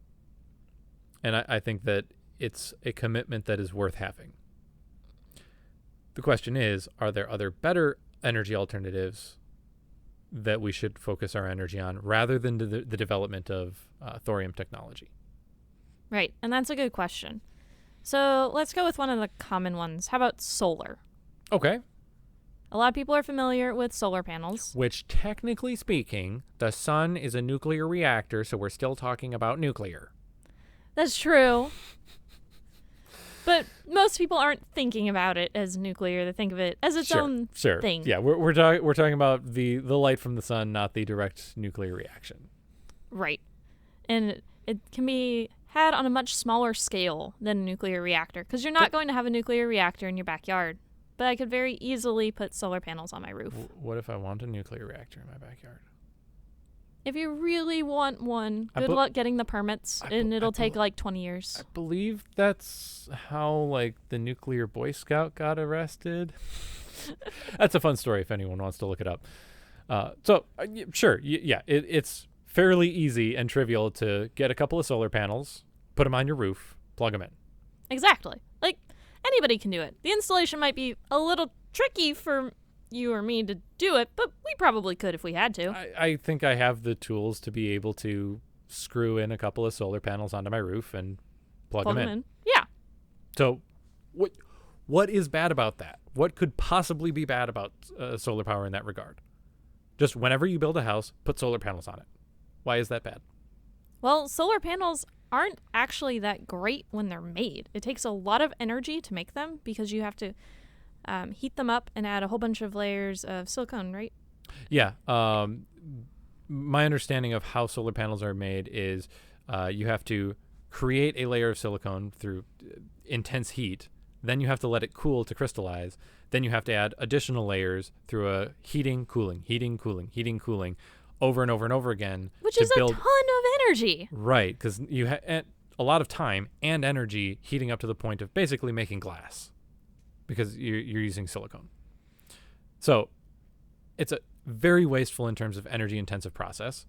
[SPEAKER 1] And I think that it's a commitment that is worth having. The question is, are there other better energy alternatives that we should focus our energy on rather than the development of thorium technology?
[SPEAKER 2] Right, and that's a good question. So let's go with one of the common ones. How about solar?
[SPEAKER 1] Okay.
[SPEAKER 2] A lot of people are familiar with solar panels.
[SPEAKER 1] Which, technically speaking, the sun is a nuclear reactor, so we're still talking about nuclear.
[SPEAKER 2] That's true. But most people aren't thinking about it as nuclear. They think of it as its own thing.
[SPEAKER 1] Yeah, we're talking about the light from the sun, not the direct nuclear reaction.
[SPEAKER 2] Right. And it can be had on a much smaller scale than a nuclear reactor, because you're not going to have a nuclear reactor in your backyard. But I could very easily put solar panels on my roof.
[SPEAKER 1] What if I want a nuclear reactor in my backyard?
[SPEAKER 2] If you really want one, good luck getting the permits, and it'll take like 20 years.
[SPEAKER 1] I believe that's how, like, the nuclear Boy Scout got arrested. That's a fun story if anyone wants to look it up. Sure, it's fairly easy and trivial to get a couple of solar panels, put them on your roof, plug them in.
[SPEAKER 2] Exactly. Like, anybody can do it. The installation might be a little tricky for you or me to do it, but we probably could if we had to.
[SPEAKER 1] I think I have the tools to be able to screw in a couple of solar panels onto my roof and plug them in.
[SPEAKER 2] Yeah.
[SPEAKER 1] So what is bad about that? What could possibly be bad about solar power in that regard? Just whenever you build a house, put solar panels on it. Why is that bad?
[SPEAKER 2] Well, solar panels aren't actually that great when they're made. It takes a lot of energy to make them because you have to heat them up and add a whole bunch of layers of silicone, right?
[SPEAKER 1] Yeah. My understanding of how solar panels are made is you have to create a layer of silicone through intense heat. Then you have to let it cool to crystallize. Then you have to add additional layers through a heating, cooling, over and over and over again.
[SPEAKER 2] Which is a ton of energy.
[SPEAKER 1] Right, because you have a lot of time and energy heating up to the point of basically making glass because you're using silicone. So it's a very wasteful in terms of energy-intensive process.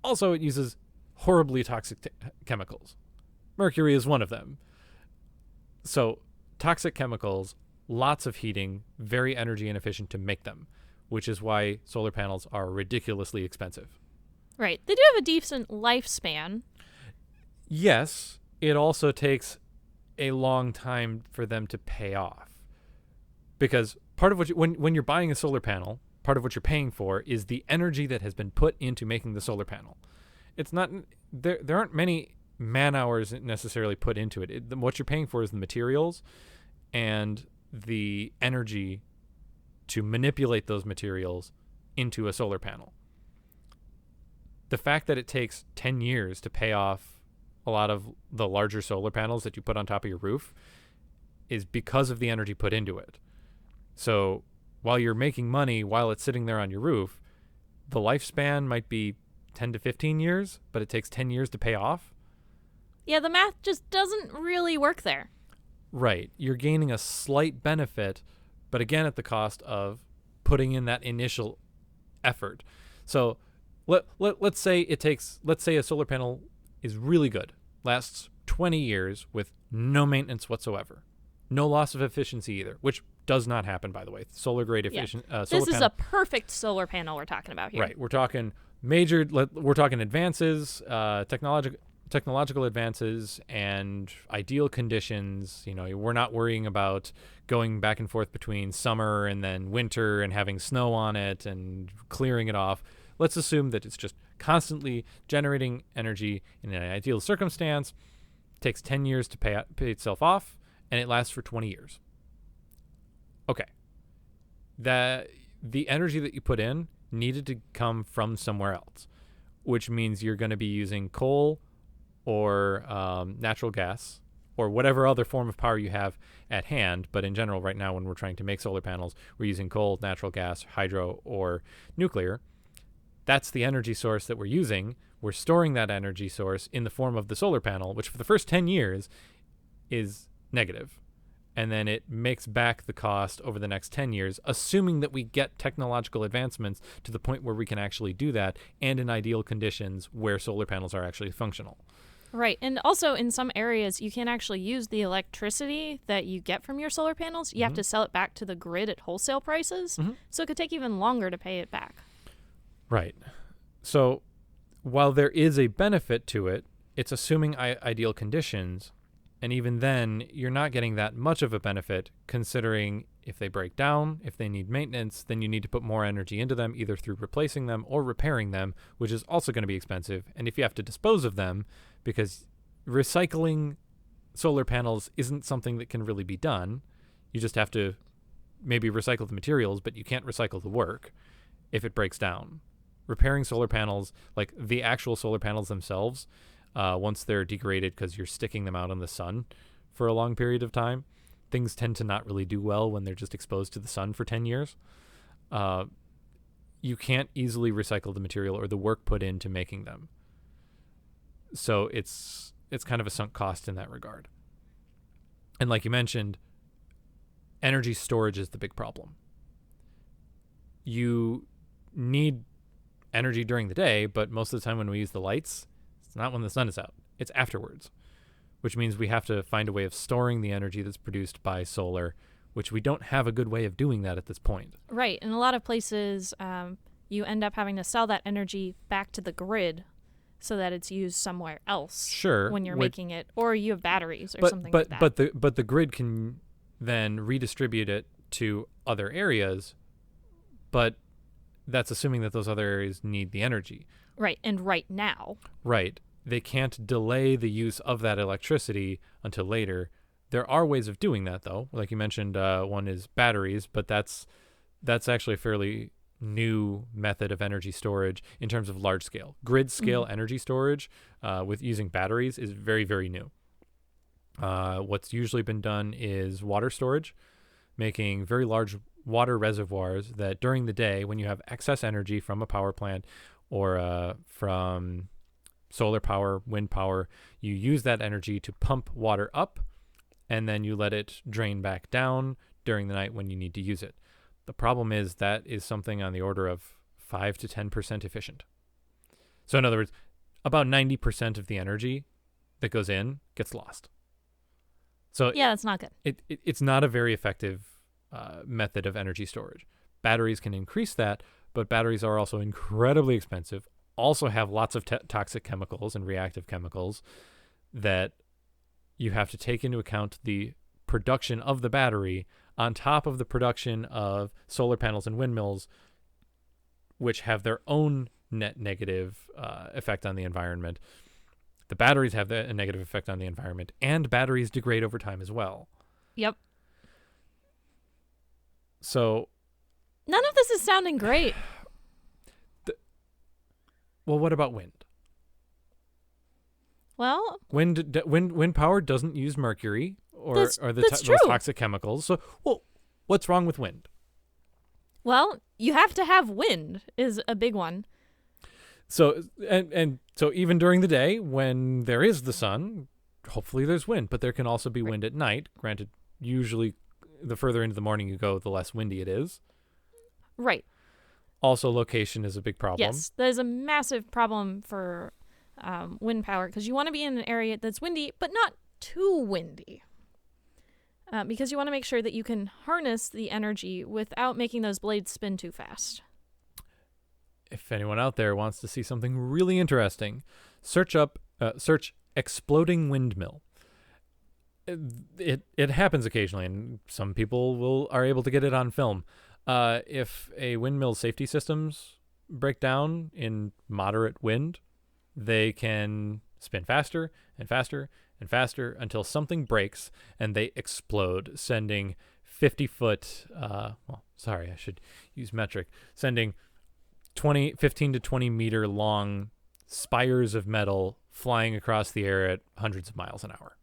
[SPEAKER 1] Also, it uses horribly toxic chemicals. Mercury is one of them. So toxic chemicals, lots of heating, very energy inefficient to make them, which is why solar panels are ridiculously expensive.
[SPEAKER 2] Right. They do have a decent lifespan.
[SPEAKER 1] Yes, it also takes a long time for them to pay off. Because part of what when you're buying a solar panel, part of what you're paying for is the energy that has been put into making the solar panel. It's not there aren't many man-hours necessarily put into it. What you're paying for is the materials and the energy to manipulate those materials into a solar panel. The fact that it takes 10 years to pay off a lot of the larger solar panels that you put on top of your roof is because of the energy put into it. So while you're making money while it's sitting there on your roof, the lifespan might be 10 to 15 years, but it takes 10 years to pay off.
[SPEAKER 2] Yeah, the math just doesn't really work there.
[SPEAKER 1] Right. You're gaining a slight benefit, but again at the cost of putting in that initial effort. So let's say a solar panel is really good, lasts 20 years with no maintenance whatsoever, no loss of efficiency either, which does not happen, by the way. Solar grade efficient solar
[SPEAKER 2] This is
[SPEAKER 1] panel.
[SPEAKER 2] a perfect solar panel we're talking about here.
[SPEAKER 1] Right. We're talking we're talking advances, technological advances and ideal conditions. We're not worrying about going back and forth between summer and then winter and having snow on it and clearing it off. Let's assume that it's just constantly generating energy in an ideal circumstance, takes 10 years to pay itself off, and it lasts for 20 years. Okay. The energy that you put in needed to come from somewhere else, which means you're going to be using coal or natural gas or whatever other form of power you have at hand. But in general, right now, when we're trying to make solar panels, we're using coal, natural gas, hydro, or nuclear. That's the energy source that we're using. We're storing that energy source in the form of the solar panel, which for the first 10 years is negative. And then it makes back the cost over the next 10 years, assuming that we get technological advancements to the point where we can actually do that, and in ideal conditions where solar panels are actually functional.
[SPEAKER 2] Right. And also in some areas, you can't actually use the electricity that you get from your solar panels. You have to sell it back to the grid at wholesale prices. So it could take even longer to pay it back.
[SPEAKER 1] Right. So while there is a benefit to it, it's assuming ideal conditions. And even then, you're not getting that much of a benefit, considering if they break down, if they need maintenance, then you need to put more energy into them, either through replacing them or repairing them, which is also going to be expensive. And if you have to dispose of them, because recycling solar panels isn't something that can really be done, you just have to maybe recycle the materials, but you can't recycle the work if it breaks down. Repairing solar panels, like the actual solar panels themselves, once they're degraded because you're sticking them out in the sun for a long period of time, things tend to not really do well when they're just exposed to the sun for 10 years. You can't easily recycle the material or the work put into making them. So it's kind of a sunk cost in that regard. And like you mentioned, energy storage is the big problem. You need energy during the day, but most of the time when we use the lights, it's not when the sun is out. It's afterwards, which means we have to find a way of storing the energy that's produced by solar, which we don't have a good way of doing that at this point.
[SPEAKER 2] Right. In a lot of places, you end up having to sell that energy back to the grid so that it's used somewhere else.
[SPEAKER 1] Sure.
[SPEAKER 2] When you're making it, or you have batteries or something like that.
[SPEAKER 1] But the grid can then redistribute it to other areas, but that's assuming that those other areas need the energy.
[SPEAKER 2] Right, and right now.
[SPEAKER 1] Right. They can't delay the use of that electricity until later. There are ways of doing that, though. Like you mentioned, one is batteries, but that's actually a fairly new method of energy storage in terms of large scale. Grid scale energy storage with using batteries is very, very new. What's usually been done is water storage, making very large water reservoirs that during the day, when you have excess energy from a power plant or from solar power, wind power, you use that energy to pump water up, and then you let it drain back down during the night when you need to use it. The problem is that is something on the order of 5 to 10% efficient. So in other words, about 90% of the energy that goes in gets lost. So
[SPEAKER 2] yeah, that's not good.
[SPEAKER 1] It's not a very effective method of energy storage. Batteries can increase that, but batteries are also incredibly expensive, also have lots of toxic chemicals and reactive chemicals that you have to take into account the production of the battery on top of the production of solar panels and windmills, which have their own net negative effect on the environment. The batteries have a negative effect on the environment, and batteries degrade over time as well.
[SPEAKER 2] Yep.
[SPEAKER 1] So
[SPEAKER 2] none of this is sounding great.
[SPEAKER 1] Well, what about wind?
[SPEAKER 2] Well,
[SPEAKER 1] wind power doesn't use mercury or
[SPEAKER 2] that's
[SPEAKER 1] those toxic chemicals. So, well, what's wrong with wind?
[SPEAKER 2] Well, you have to have wind is a big one.
[SPEAKER 1] So and so even during the day when there is the sun, hopefully there's wind, but there can also be wind at night. Granted, usually the further into the morning you go, the less windy it is.
[SPEAKER 2] Right.
[SPEAKER 1] Also, location is a big problem.
[SPEAKER 2] Yes, that is a massive problem for wind power because you want to be in an area that's windy, but not too windy. Because you want to make sure that you can harness the energy without making those blades spin too fast.
[SPEAKER 1] If anyone out there wants to see something really interesting, search exploding windmill. It happens occasionally, and some people are able to get it on film. If a windmill's safety systems break down in moderate wind, they can spin faster and faster and faster until something breaks and they explode, sending 50-foot, I should use metric, sending 15 to 20 meter long spires of metal flying across the air at hundreds of miles an hour.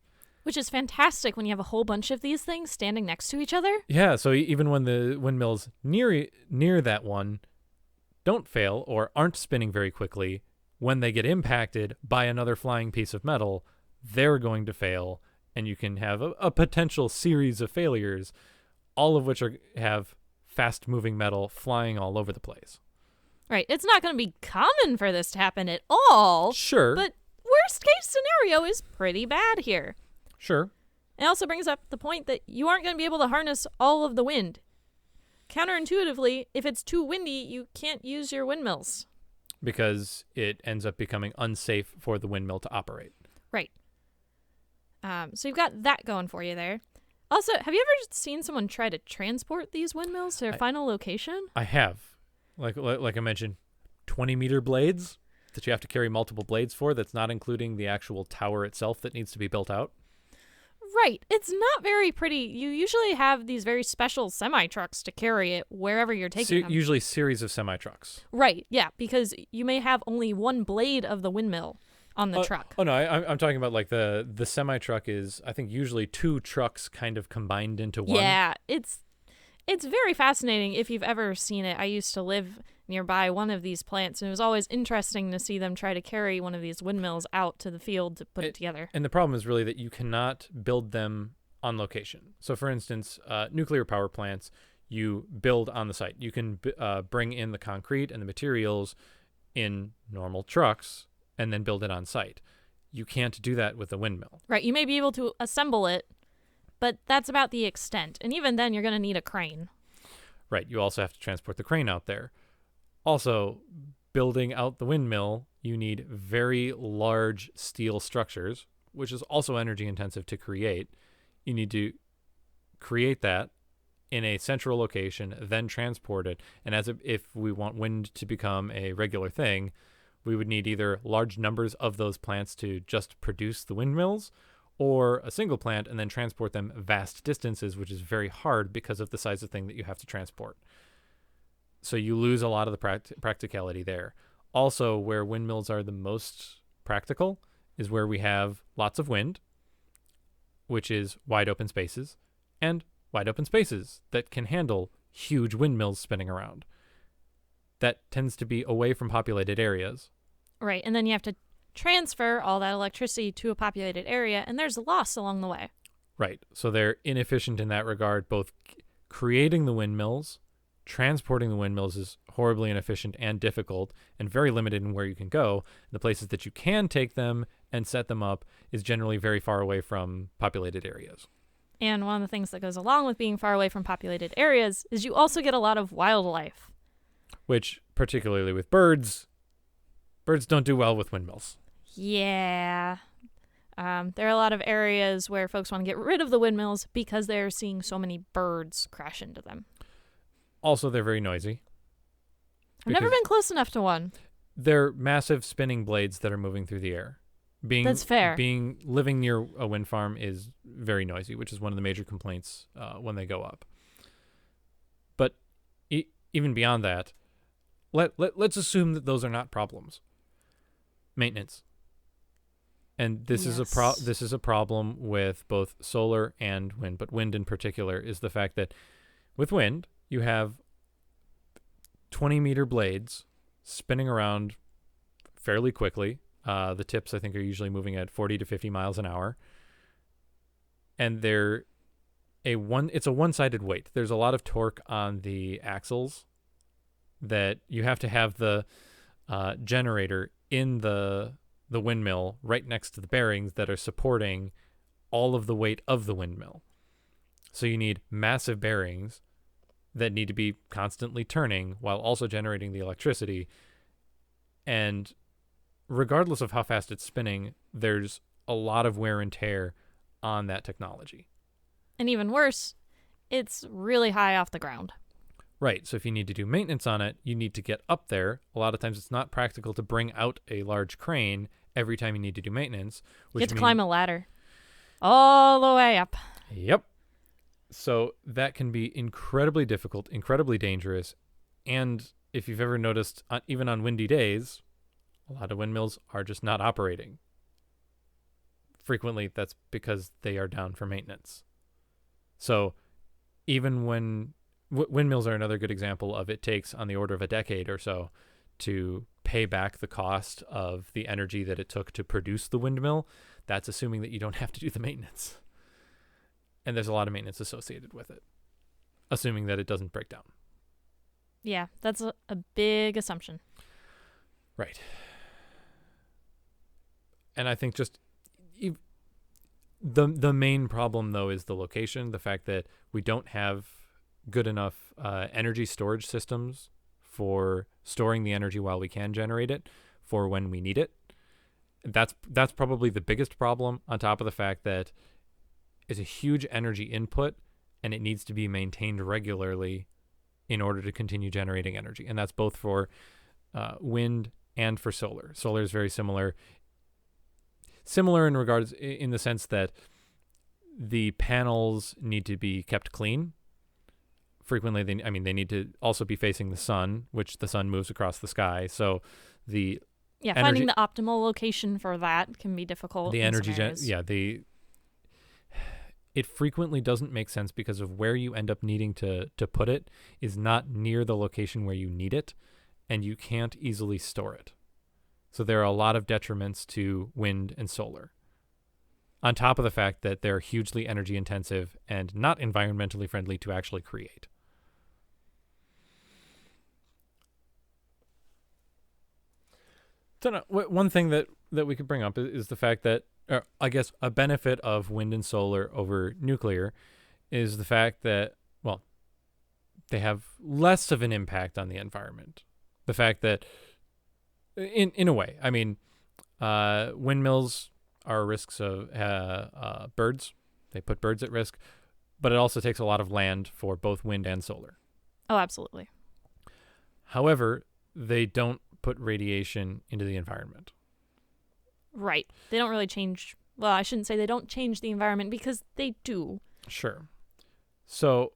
[SPEAKER 2] Which is fantastic when you have a whole bunch of these things standing next to each other.
[SPEAKER 1] Yeah, so even when the windmills near that one don't fail or aren't spinning very quickly, when they get impacted by another flying piece of metal, they're going to fail, and you can have a potential series of failures, all of which have fast-moving metal flying all over the place.
[SPEAKER 2] Right. It's not going to be common for this to happen at all.
[SPEAKER 1] Sure.
[SPEAKER 2] But worst-case scenario is pretty bad here.
[SPEAKER 1] Sure.
[SPEAKER 2] It also brings up the point that you aren't going to be able to harness all of the wind. Counterintuitively, if it's too windy, you can't use your windmills.
[SPEAKER 1] Because it ends up becoming unsafe for the windmill to operate.
[SPEAKER 2] Right. So you've got that going for you there. Also, have you ever seen someone try to transport these windmills to their final location?
[SPEAKER 1] I have. Like I mentioned, 20-meter blades that you have to carry multiple blades for. That's not including the actual tower itself that needs to be built out.
[SPEAKER 2] Right. It's not very pretty. You usually have these very special semi-trucks to carry it wherever you're taking them.
[SPEAKER 1] Usually series of semi-trucks.
[SPEAKER 2] Right. Yeah, because you may have only one blade of the windmill on the truck.
[SPEAKER 1] Oh, no, I'm talking about like the semi-truck is, I think, usually two trucks kind of combined into one.
[SPEAKER 2] Yeah, it's very fascinating if you've ever seen it. I used to live nearby one of these plants, and it was always interesting to see them try to carry one of these windmills out to the field to put it together.
[SPEAKER 1] And the problem is really that you cannot build them on location. So, for instance, nuclear power plants, you build on the site. You can bring in the concrete and the materials in normal trucks and then build it on site. You can't do that with a windmill.
[SPEAKER 2] Right. You may be able to assemble it, but that's about the extent. And even then, you're going to need a crane.
[SPEAKER 1] Right. You also have to transport the crane out there. Also, building out the windmill, you need very large steel structures, which is also energy intensive to create. You need to create that in a central location, then transport it. And if we want wind to become a regular thing, we would need either large numbers of those plants to just produce the windmills, or a single plant and then transport them vast distances, which is very hard because of the size of thing that you have to transport. So you lose a lot of the practicality there. Also, where windmills are the most practical is where we have lots of wind, which is wide open spaces, and wide open spaces that can handle huge windmills spinning around. That tends to be away from populated areas.
[SPEAKER 2] Right, and then you have to transfer all that electricity to a populated area, and there's a loss along the way.
[SPEAKER 1] Right, so they're inefficient in that regard. Both creating the windmills, transporting the windmills is horribly inefficient and difficult and very limited in where you can go. The places that you can take them and set them up is generally very far away from populated areas.
[SPEAKER 2] And one of the things that goes along with being far away from populated areas is you also get a lot of wildlife.
[SPEAKER 1] Which, particularly with birds don't do well with windmills.
[SPEAKER 2] Yeah. There are a lot of areas where folks want to get rid of the windmills because they're seeing so many birds crash into them.
[SPEAKER 1] Also, they're very noisy.
[SPEAKER 2] I've never been close enough to one.
[SPEAKER 1] They're massive spinning blades that are moving through the air.
[SPEAKER 2] That's fair.
[SPEAKER 1] Living near a wind farm is very noisy, which is one of the major complaints when they go up. But even beyond that, let's assume that those are not problems. Maintenance. And this is a problem with both solar and wind, but wind in particular is the fact that with wind, you have 20-meter blades spinning around fairly quickly. The tips, I think, are usually moving at 40 to 50 miles an hour. And it's a one-sided weight. There's a lot of torque on the axles that you have to have the generator in the windmill right next to the bearings that are supporting all of the weight of the windmill. So you need massive bearings that need to be constantly turning while also generating the electricity. And regardless of how fast it's spinning, there's a lot of wear and tear on that technology.
[SPEAKER 2] And even worse, it's really high off the ground.
[SPEAKER 1] Right. So if you need to do maintenance on it, you need to get up there. A lot of times it's not practical to bring out a large crane every time you need to do maintenance.
[SPEAKER 2] You have to climb a ladder all the way up.
[SPEAKER 1] Yep. So that can be incredibly difficult, incredibly dangerous. And if you've ever noticed, even on windy days, a lot of windmills are just not operating. Frequently, that's because they are down for maintenance. So even when windmills are another good example of, it takes on the order of a decade or so to pay back the cost of the energy that it took to produce the windmill. That's assuming that you don't have to do the maintenance. And there's a lot of maintenance associated with it, assuming that it doesn't break down.
[SPEAKER 2] Yeah, that's a big assumption.
[SPEAKER 1] Right. And I think just the main problem, though, is the location, the fact that we don't have good enough energy storage systems for storing the energy while we can generate it for when we need it. That's probably the biggest problem, on top of the fact that it's a huge energy input and it needs to be maintained regularly in order to continue generating energy. And that's both for wind and for solar. Solar is very similar in regards, in the sense that the panels need to be kept clean. Frequently, they need to also be facing the sun, which the sun moves across the sky. So
[SPEAKER 2] finding the optimal location for that can be difficult.
[SPEAKER 1] The energy, it frequently doesn't make sense because of where you end up needing to put it is not near the location where you need it, and you can't easily store it. So there are a lot of detriments to wind and solar, on top of the fact that they're hugely energy intensive and not environmentally friendly to actually create. So one thing that we could bring up is the fact that, I guess, a benefit of wind and solar over nuclear is the fact that, well, they have less of an impact on the environment. The fact that, in a way, I mean, windmills are risks of birds. They put birds at risk, but it also takes a lot of land for both wind and solar.
[SPEAKER 2] Oh, absolutely.
[SPEAKER 1] However, they don't put radiation into the environment.
[SPEAKER 2] Right. They don't really change. Well, I shouldn't say they don't change the environment, because they do.
[SPEAKER 1] Sure. So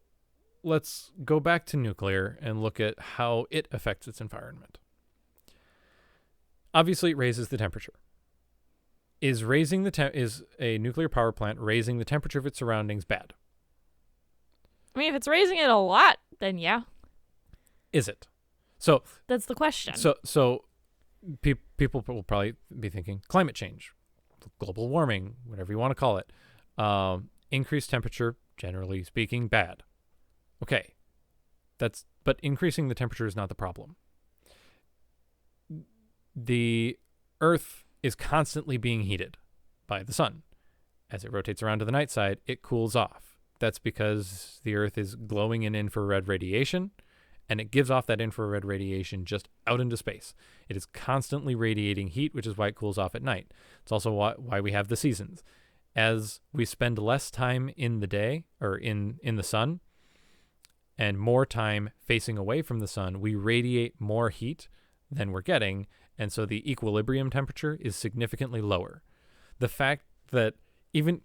[SPEAKER 1] let's go back to nuclear and look at how it affects its environment. Obviously, it raises the temperature. Is a nuclear power plant raising the temperature of its surroundings bad?
[SPEAKER 2] I mean, if it's raising it a lot, then yeah.
[SPEAKER 1] Is it? So
[SPEAKER 2] that's the question.
[SPEAKER 1] So people will probably be thinking climate change, global warming, whatever you want to call it. Increased temperature, generally speaking, bad. Okay. But increasing the temperature is not the problem. The Earth is constantly being heated by the sun. As it rotates around to the night side, it cools off. That's because the Earth is glowing in infrared radiation, and it gives off that infrared radiation just out into space. It is constantly radiating heat, which is why it cools off at night. It's also why we have the seasons. As we spend less time in the day, or in the sun, and more time facing away from the sun, we radiate more heat than we're getting, and so the equilibrium temperature is significantly lower. The fact that even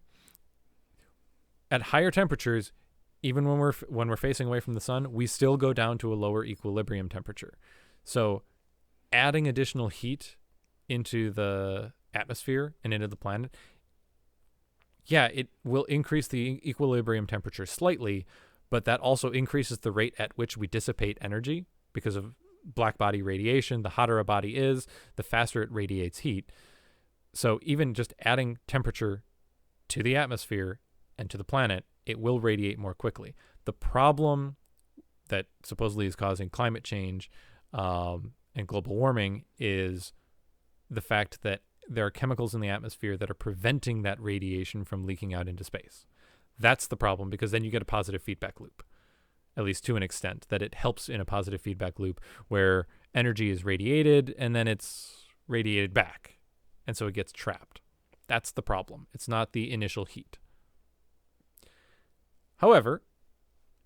[SPEAKER 1] at higher temperatures, even when we're facing away from the sun, we still go down to a lower equilibrium temperature. So adding additional heat into the atmosphere and into the planet, yeah, it will increase the equilibrium temperature slightly, but that also increases the rate at which we dissipate energy because of black body radiation. The hotter a body is, the faster it radiates heat. So even just adding temperature to the atmosphere and to the planet, it will radiate more quickly. The problem that supposedly is causing climate change and global warming is the fact that there are chemicals in the atmosphere that are preventing that radiation from leaking out into space. That's the problem, because then you get a positive feedback loop, at least to an extent, that it helps in a positive feedback loop where energy is radiated and then it's radiated back. And so it gets trapped. That's the problem. It's not the initial heat. However,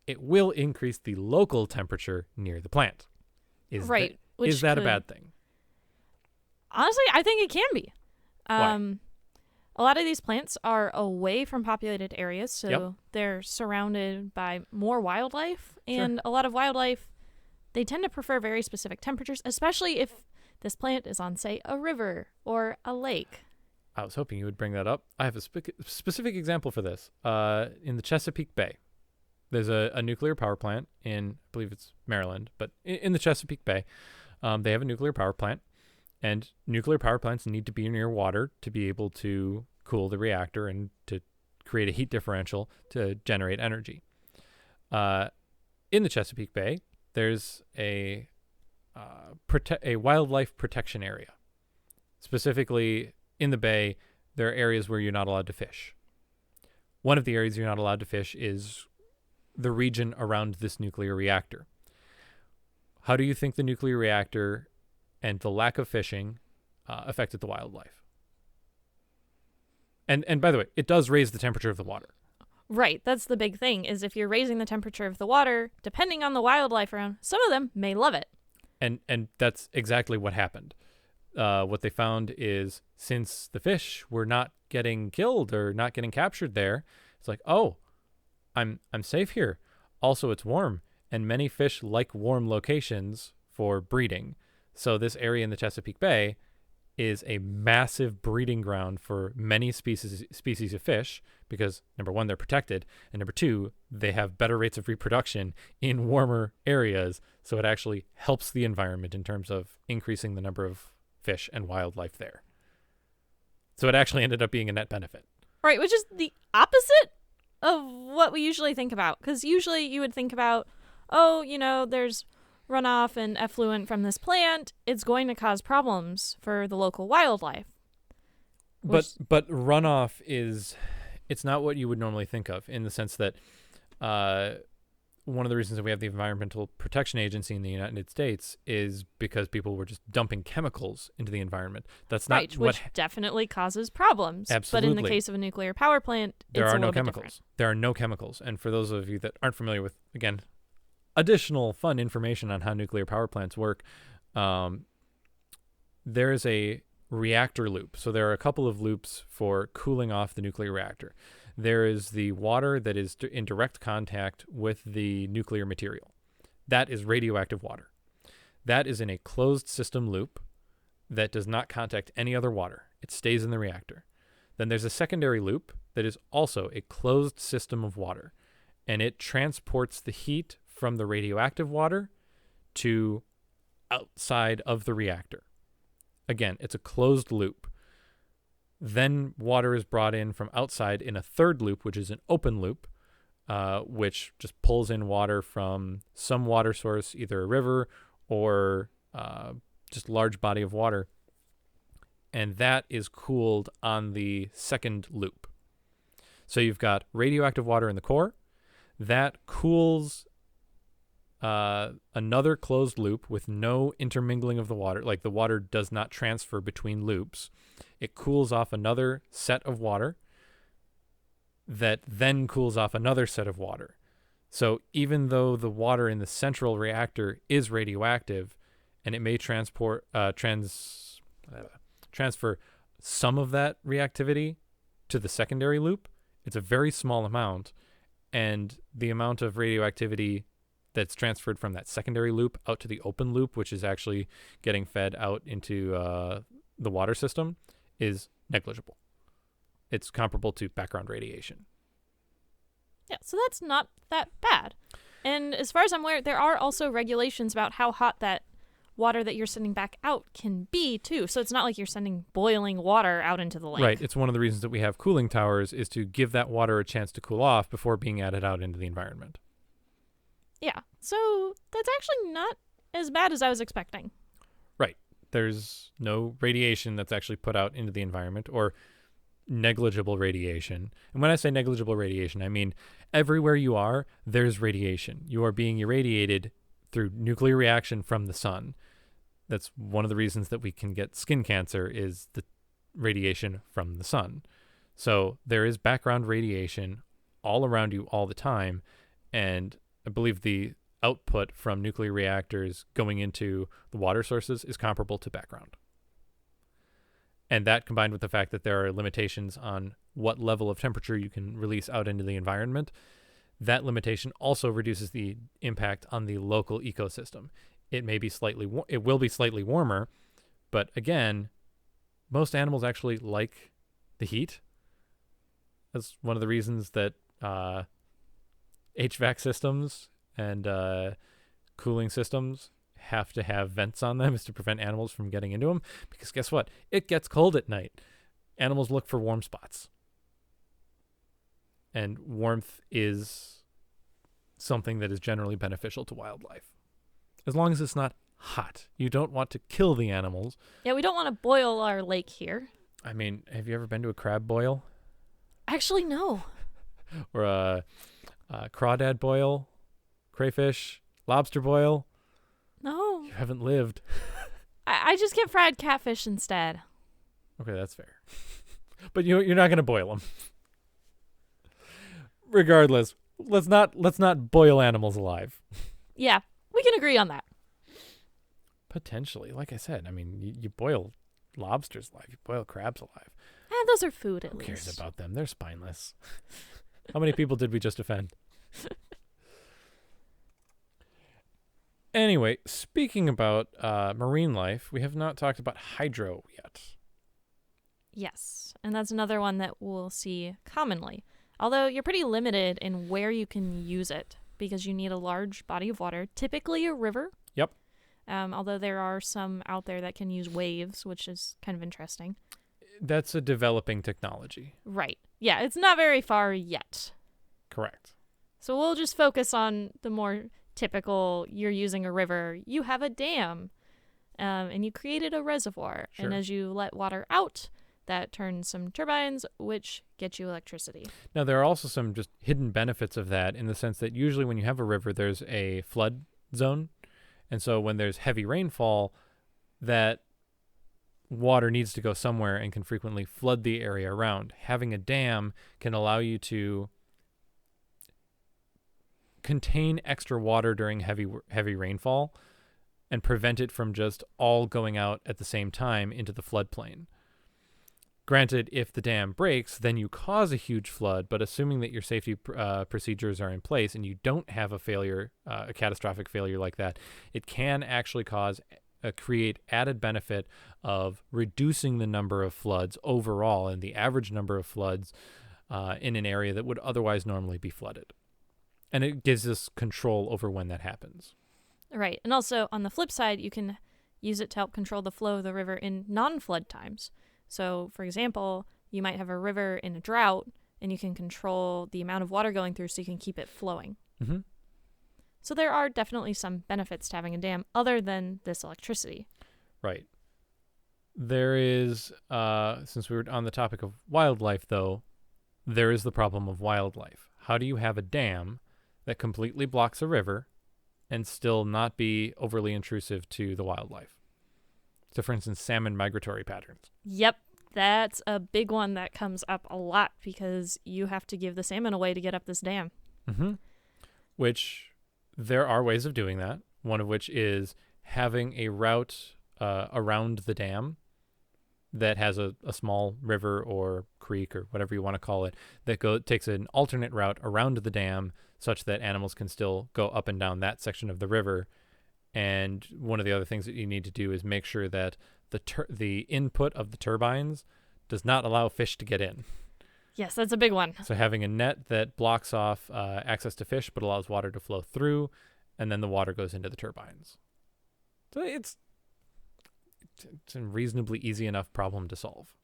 [SPEAKER 1] it will increase the local temperature near the plant. Is that a bad thing?
[SPEAKER 2] Honestly, I think it can be.
[SPEAKER 1] Why?
[SPEAKER 2] A lot of these plants are away from populated areas, so
[SPEAKER 1] Yep.
[SPEAKER 2] they're surrounded by more wildlife.
[SPEAKER 1] Sure.
[SPEAKER 2] And a lot of wildlife, they tend to prefer very specific temperatures, especially if this plant is on, say, a river or a lake.
[SPEAKER 1] I was hoping you would bring that up. I have a specific example for this. In the Chesapeake Bay, there's a nuclear power plant in, I believe it's Maryland, but in the Chesapeake Bay, they have a nuclear power plant. And nuclear power plants need to be near water to be able to cool the reactor and to create a heat differential to generate energy. In the Chesapeake Bay, there's a wildlife protection area. Specifically, in the bay, there are areas where you're not allowed to fish. One of the areas you're not allowed to fish is the region around this nuclear reactor. How do you think the nuclear reactor and the lack of fishing affected the wildlife? And by the way, it does raise the temperature of the water.
[SPEAKER 2] Right, that's the big thing, is if you're raising the temperature of the water, depending on the wildlife around, some of them may love it.
[SPEAKER 1] And that's exactly what happened. What they found is, since the fish were not getting killed or not getting captured there, it's like, oh, I'm safe here. Also, it's warm, and many fish like warm locations for breeding. So this area in the Chesapeake Bay is a massive breeding ground for many species of fish because, number one, they're protected, and number two, they have better rates of reproduction in warmer areas, so it actually helps the environment in terms of increasing the number of fish and wildlife there. So it actually ended up being a net benefit.
[SPEAKER 2] Right, which is the opposite of what we usually think about, because usually you would think about, oh, there's runoff and effluent from this plant, it's going to cause problems for the local wildlife.
[SPEAKER 1] But runoff it's not what you would normally think of, in the sense that one of the reasons that we have the Environmental Protection Agency in the United States is because people were just dumping chemicals into the environment. That's not
[SPEAKER 2] right, which definitely causes problems.
[SPEAKER 1] Absolutely.
[SPEAKER 2] But in the case of a nuclear power plant,
[SPEAKER 1] there
[SPEAKER 2] it's
[SPEAKER 1] are
[SPEAKER 2] a
[SPEAKER 1] no
[SPEAKER 2] little bit
[SPEAKER 1] chemicals.
[SPEAKER 2] different.
[SPEAKER 1] There are no chemicals. And for those of you that aren't familiar with, again, additional fun information on how nuclear power plants work, there is a reactor loop. So there are a couple of loops for cooling off the nuclear reactor. There is the water that is in direct contact with the nuclear material. That is radioactive water. That is in a closed system loop that does not contact any other water. It stays in the reactor. Then there's a secondary loop that is also a closed system of water, and it transports the heat from the radioactive water to outside of the reactor. Again, it's a closed loop. Then water is brought in from outside in a third loop, which is an open loop, which just pulls in water from some water source, either a river or just large body of water. And that is cooled on the second loop. So you've got radioactive water in the core. That cools another closed loop with no intermingling of the water. Like, the water does not transfer between loops. It cools off another set of water that then cools off another set of water. So even though the water in the central reactor is radioactive, and it may transfer some of that reactivity to the secondary loop, it's a very small amount, and the amount of radioactivity that's transferred from that secondary loop out to the open loop, which is actually getting fed out into the water system, is negligible. It's comparable to background radiation.
[SPEAKER 2] Yeah, so that's not that bad. And as far as I'm aware, there are also regulations about how hot that water that you're sending back out can be, too. So it's not like you're sending boiling water out into the lake.
[SPEAKER 1] Right. It's one of the reasons that we have cooling towers, is to give that water a chance to cool off before being added out into the environment.
[SPEAKER 2] Yeah, So that's actually not as bad as I was expecting.
[SPEAKER 1] Right. There's no radiation that's actually put out into the environment, or negligible radiation. And when I say negligible radiation, I mean everywhere you are, there's radiation. You are being irradiated through nuclear reaction from the sun. That's one of the reasons that we can get skin cancer, is the radiation from the sun. So there is background radiation all around you all the time. And I believe the output from nuclear reactors going into the water sources is comparable to background. And that, combined with the fact that there are limitations on what level of temperature you can release out into the environment, that limitation also reduces the impact on the local ecosystem. It will be slightly warmer, but again, most animals actually like the heat. That's one of the reasons that HVAC systems and cooling systems have to have vents on them, is to prevent animals from getting into them. Because guess what? It gets cold at night. Animals look for warm spots. And warmth is something that is generally beneficial to wildlife. As long as it's not hot. You don't want to kill the animals.
[SPEAKER 2] Yeah, we don't want to boil our lake here.
[SPEAKER 1] I mean, have you ever been to a crab boil?
[SPEAKER 2] Actually, no.
[SPEAKER 1] Or a crawdad boil? Crayfish? Lobster boil?
[SPEAKER 2] No.
[SPEAKER 1] You haven't lived.
[SPEAKER 2] I just get fried catfish instead.
[SPEAKER 1] Okay, that's fair. But you're not going to boil them. Regardless, let's not boil animals alive.
[SPEAKER 2] Yeah, we can agree on that.
[SPEAKER 1] Potentially. Like I said, I mean, you boil lobsters alive. You boil crabs alive.
[SPEAKER 2] Those are food, at
[SPEAKER 1] Who
[SPEAKER 2] least.
[SPEAKER 1] cares about them? They're spineless. How many people did we just offend? Anyway, speaking about marine life, we have not talked about hydro yet.
[SPEAKER 2] Yes, and that's another one that we'll see commonly. Although you're pretty limited in where you can use it, because you need a large body of water, typically a river.
[SPEAKER 1] Yep.
[SPEAKER 2] Although there are some out there that can use waves, which is kind of interesting.
[SPEAKER 1] That's a developing technology.
[SPEAKER 2] Right. Yeah, it's not very far yet.
[SPEAKER 1] Correct.
[SPEAKER 2] So we'll just focus on the more typical, you're using a river, you have a dam, and you created a reservoir.
[SPEAKER 1] Sure.
[SPEAKER 2] And as you let water out, that turns some turbines, which get you electricity.
[SPEAKER 1] Now, there are also some just hidden benefits of that, in the sense that usually when you have a river, there's a flood zone. And so when there's heavy rainfall, that water needs to go somewhere and can frequently flood the area around. Having a dam can allow you to contain extra water during heavy rainfall and prevent it from just all going out at the same time into the floodplain. Granted, if the dam breaks, then you cause a huge flood, but assuming that your safety procedures are in place and you don't have a failure, a catastrophic failure like that, it can actually create added benefit of reducing the number of floods overall and the average number of floods in an area that would otherwise normally be flooded. And it gives us control over when that happens.
[SPEAKER 2] Right. And also, on the flip side, you can use it to help control the flow of the river in non-flood times. So, for example, you might have a river in a drought, and you can control the amount of water going through so you can keep it flowing.
[SPEAKER 1] Mm-hmm.
[SPEAKER 2] So there are definitely some benefits to having a dam other than this electricity.
[SPEAKER 1] Right. There is, since we were on the topic of wildlife, though, there is the problem of wildlife. How do you have a dam that completely blocks a river and still not be overly intrusive to the wildlife? So, for instance, salmon migratory patterns.
[SPEAKER 2] Yep, that's a big one that comes up a lot because you have to give the salmon away to get up this dam.
[SPEAKER 1] Mm-hmm. Which there are ways of doing that, one of which is having a route around the dam that has a small river or creek or whatever you want to call it that takes an alternate route around the dam such that animals can still go up and down that section of the river. And one of the other things that you need to do is make sure that the input of the turbines does not allow fish to get in.
[SPEAKER 2] Yes, that's a big one.
[SPEAKER 1] So having a net that blocks off access to fish but allows water to flow through, and then the water goes into the turbines. So it's a reasonably easy enough problem to solve.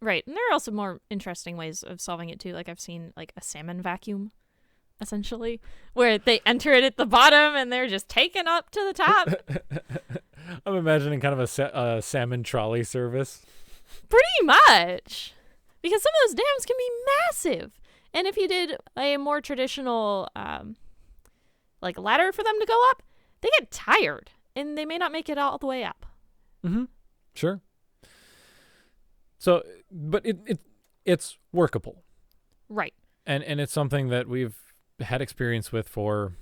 [SPEAKER 2] Right, and there are also more interesting ways of solving it too. Like I've seen like a salmon vacuum essentially, where they enter it at the bottom and they're just taken up to the top.
[SPEAKER 1] I'm imagining kind of a salmon trolley service.
[SPEAKER 2] Pretty much. Because some of those dams can be massive. And if you did a more traditional like ladder for them to go up, they get tired and they may not make it all the way up.
[SPEAKER 1] Mm-hmm. Sure. So, but it's workable.
[SPEAKER 2] Right.
[SPEAKER 1] And it's something that we've had experience with for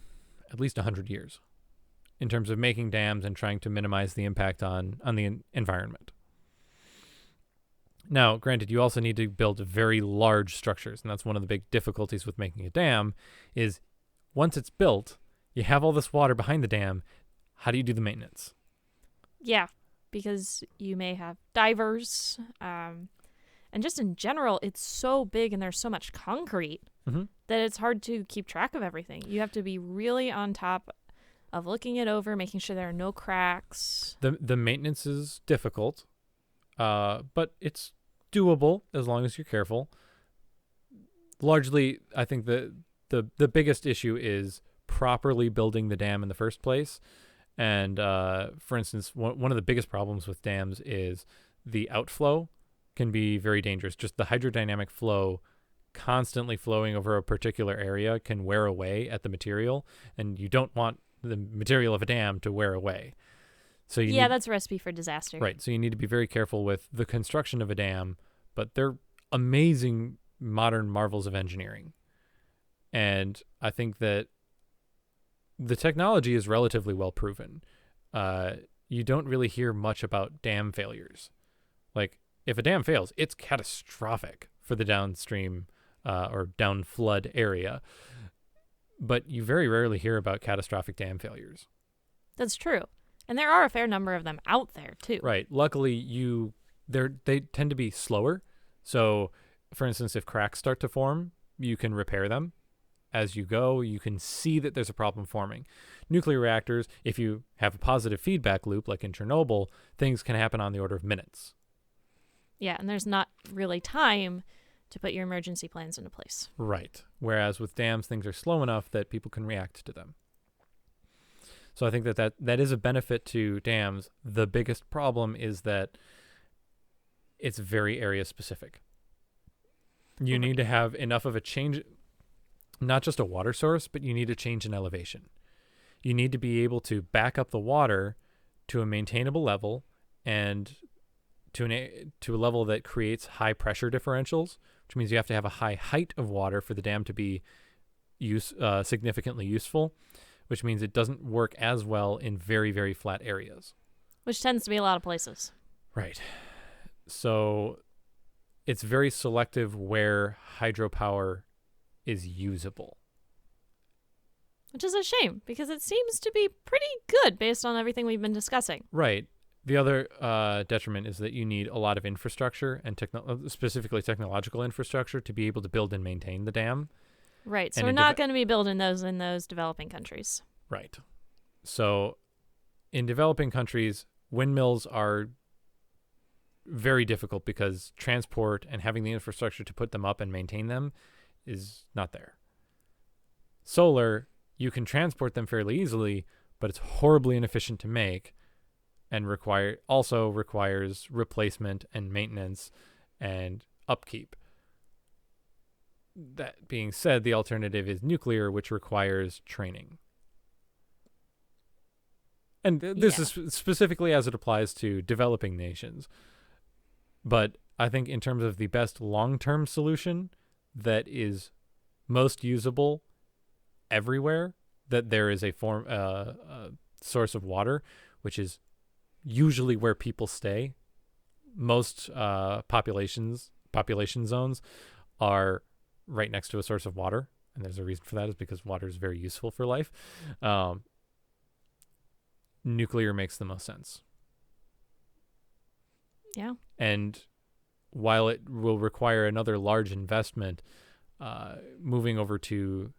[SPEAKER 1] at least 100 years in terms of making dams and trying to minimize the impact on the environment. Now, granted, you also need to build very large structures, and that's one of the big difficulties with making a dam is once it's built, you have all this water behind the dam. How do you do the maintenance?
[SPEAKER 2] Yeah, because you may have divers, and just in general, it's so big and there's so much concrete that it's hard to keep track of everything. You have to be really on top of looking it over, making sure there are no cracks.
[SPEAKER 1] The maintenance is difficult, but it's doable as long as you're careful. Largely, I think the biggest issue is properly building the dam in the first place. And for instance, one of the biggest problems with dams is the outflow can be very dangerous. Just the hydrodynamic flow constantly flowing over a particular area can wear away at the material, and you don't want the material of a dam to wear away. So
[SPEAKER 2] that's a recipe for disaster.
[SPEAKER 1] Right. So you need to be very careful with the construction of a dam, but they're amazing modern marvels of engineering. And I think that the technology is relatively well proven. You don't really hear much about dam failures. Like, if a dam fails, it's catastrophic for the downstream or down flood area. But you very rarely hear about catastrophic dam failures.
[SPEAKER 2] That's true. And there are a fair number of them out there, too.
[SPEAKER 1] Right. Luckily, they tend to be slower. So, for instance, if cracks start to form, you can repair them. As you go, you can see that there's a problem forming. Nuclear reactors, if you have a positive feedback loop, like in Chernobyl, things can happen on the order of minutes.
[SPEAKER 2] Yeah, and there's not really time to put your emergency plans into place.
[SPEAKER 1] Right. Whereas with dams, things are slow enough that people can react to them. So I think that is a benefit to dams. The biggest problem is that it's very area specific. You need to have enough of a change, not just a water source, but you need a change in elevation. You need to be able to back up the water to a maintainable level and to a level that creates high pressure differentials, which means you have to have a high height of water for the dam to be significantly useful, which means it doesn't work as well in very, very flat areas.
[SPEAKER 2] Which tends to be a lot of places.
[SPEAKER 1] Right. So it's very selective where hydropower is usable.
[SPEAKER 2] Which is a shame, because it seems to be pretty good based on everything we've been discussing.
[SPEAKER 1] Right. The other detriment is that you need a lot of infrastructure and specifically technological infrastructure to be able to build and maintain the dam.
[SPEAKER 2] Right. So we're not going to be building those in those developing countries.
[SPEAKER 1] Right. So in developing countries, windmills are very difficult because transport and having the infrastructure to put them up and maintain them is not there. Solar, you can transport them fairly easily, but it's horribly inefficient to make and requires replacement and maintenance and upkeep. That being said, the alternative is nuclear, which requires training. And this is specifically as it applies to developing nations. But I think in terms of the best long-term solution that is most usable everywhere, that there is a source of water, which is usually where people stay. Most population zones are right next to a source of water, and there's a reason for that, is because water is very useful for life. Nuclear makes the most sense.
[SPEAKER 2] Yeah.
[SPEAKER 1] And while it will require another large investment, moving over to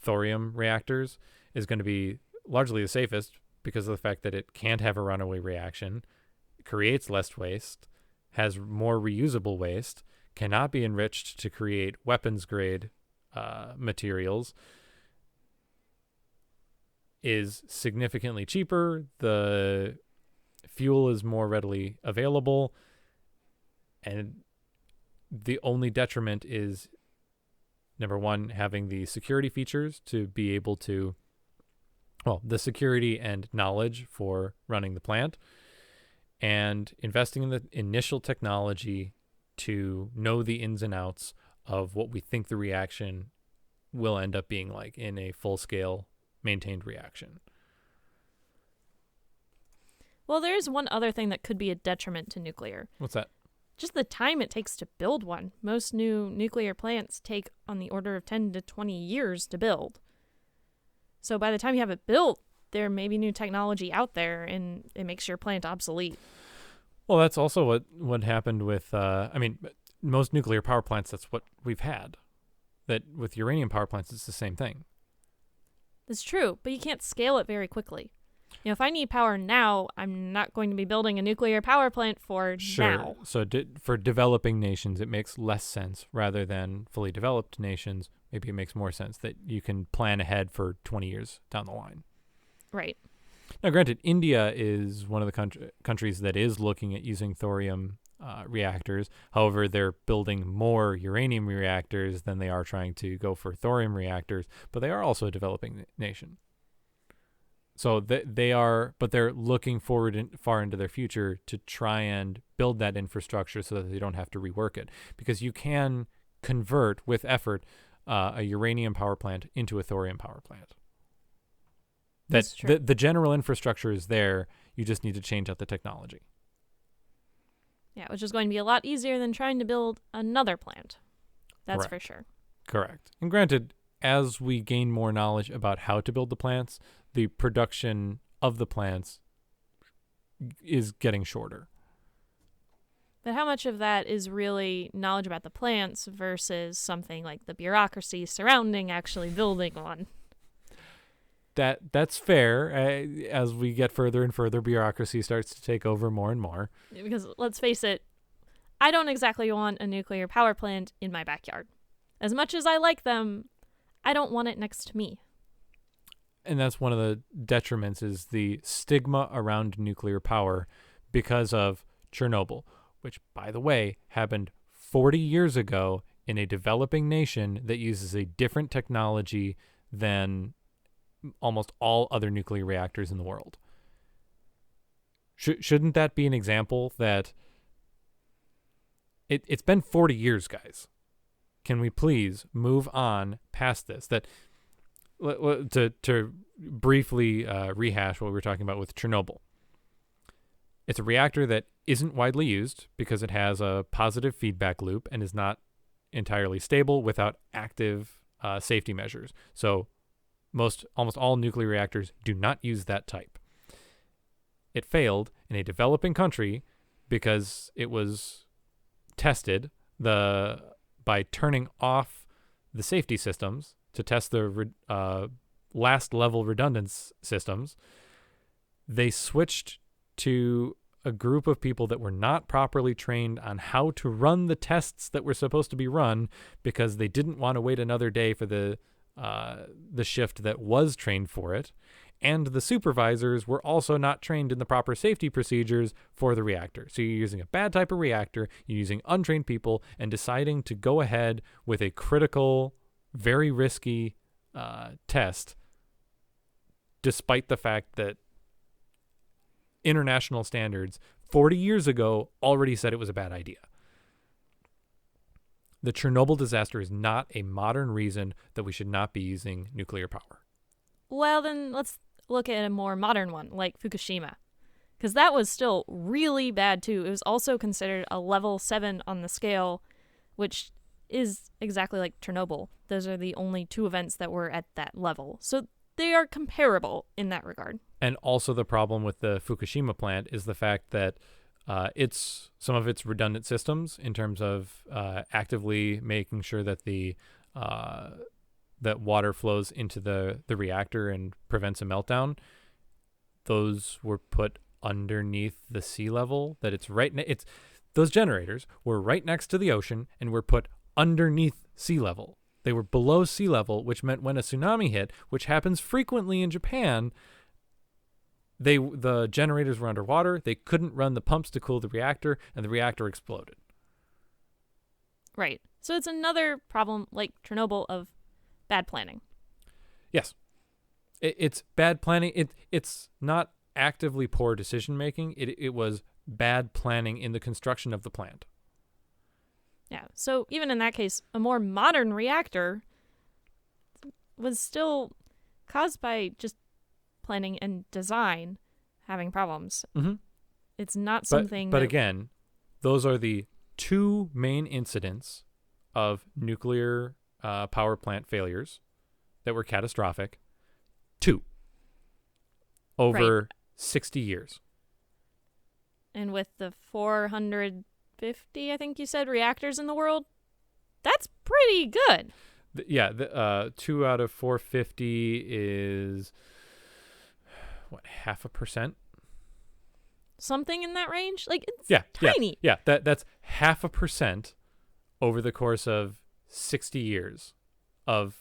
[SPEAKER 1] thorium reactors is going to be largely the safest because of the fact that it can't have a runaway reaction, creates less waste, has more reusable waste, cannot be enriched to create weapons grade materials, is significantly cheaper. The fuel is more readily available. And the only detriment is, number one, having the security features to be able to, the security and knowledge for running the plant, and investing in the initial technology to know the ins and outs of what we think the reaction will end up being like in a full-scale maintained reaction.
[SPEAKER 2] Well, there's one other thing that could be a detriment to nuclear.
[SPEAKER 1] What's that?
[SPEAKER 2] Just the time it takes to build one. Most new nuclear plants take on the order of 10 to 20 years to build. So by the time you have it built, there may be new technology out there, and it makes your plant obsolete.
[SPEAKER 1] Well, that's also what happened with, most nuclear power plants, that's what we've had. That with uranium power plants, it's the same thing.
[SPEAKER 2] That's true, but you can't scale it very quickly. If I need power now, I'm not going to be building a nuclear power plant for now.
[SPEAKER 1] So for developing nations, it makes less sense rather than fully developed nations. Maybe it makes more sense that you can plan ahead for 20 years down the line.
[SPEAKER 2] Right.
[SPEAKER 1] Now, granted, India is one of the countries that is looking at using thorium reactors. However, they're building more uranium reactors than they are trying to go for thorium reactors, but they are also a developing nation. So they're looking forward far into their future to try and build that infrastructure so that they don't have to rework it. Because you can convert, with effort, a uranium power plant into a thorium power plant.
[SPEAKER 2] That's true.
[SPEAKER 1] The general infrastructure is there. You just need to change out the technology.
[SPEAKER 2] Yeah, which is going to be a lot easier than trying to build another plant. That's
[SPEAKER 1] Correct.
[SPEAKER 2] for sure.
[SPEAKER 1] Correct. And granted, as we gain more knowledge about how to build the plants, the production of the plants is getting shorter.
[SPEAKER 2] But how much of that is really knowledge about the plants versus something like the bureaucracy surrounding actually building one?
[SPEAKER 1] That's fair. As we get further and further, bureaucracy starts to take over more and more.
[SPEAKER 2] Because let's face it, I don't exactly want a nuclear power plant in my backyard. As much as I like them, I don't want it next to me.
[SPEAKER 1] And that's one of the detriments, is the stigma around nuclear power because of Chernobyl, which, by the way, happened 40 years ago in a developing nation that uses a different technology than almost all other nuclear reactors in the world. Shouldn't that be an example that it's been 40 years, guys? Can we please move on past this? That to briefly rehash what we were talking about with Chernobyl. It's a reactor that isn't widely used because it has a positive feedback loop and is not entirely stable without active safety measures. So almost all nuclear reactors do not use that type. It failed in a developing country because it was tested by turning off the safety systems to test the last level redundant systems. They switched to a group of people that were not properly trained on how to run the tests that were supposed to be run because they didn't want to wait another day for the shift that was trained for it. And the supervisors were also not trained in the proper safety procedures for the reactor. So you're using a bad type of reactor, you're using untrained people, and deciding to go ahead with a critical, very risky test, despite the fact that international standards 40 years ago already said it was a bad idea. The Chernobyl disaster is not a modern reason that we should not be using nuclear power.
[SPEAKER 2] Well, then let's look at a more modern one, like Fukushima. Because that was still really bad, too. It was also considered a level 7 on the scale, which is exactly like Chernobyl. Those are the only two events that were at that level. So they are comparable in that regard.
[SPEAKER 1] And also the problem with the Fukushima plant is the fact that it's some of its redundant systems in terms of actively making sure that that water flows into the reactor and prevents a meltdown. Those were put underneath the sea level. That those generators were right next to the ocean and were put underneath sea level. They were below sea level, which meant when a tsunami hit, which happens frequently in Japan, the generators were underwater. They couldn't run the pumps to cool the reactor, and the reactor exploded.
[SPEAKER 2] Right. So it's another problem like Chernobyl of bad planning.
[SPEAKER 1] Yes. It's bad planning. It's not actively poor decision making. It was bad planning in the construction of the plant.
[SPEAKER 2] Yeah. So even in that case, a more modern reactor was still caused by just planning and design having problems.
[SPEAKER 1] Mm-hmm.
[SPEAKER 2] It's not something
[SPEAKER 1] But again, those are the two main incidents of nuclear power plant failures that were catastrophic. Two. Over 60 years.
[SPEAKER 2] And with the 450, I think you said, reactors in the world, that's pretty good.
[SPEAKER 1] Yeah, 2 out of 450 is, what, 0.5%?
[SPEAKER 2] Something in that range? Like, it's tiny.
[SPEAKER 1] Yeah, that's 0.5% over the course of 60 years of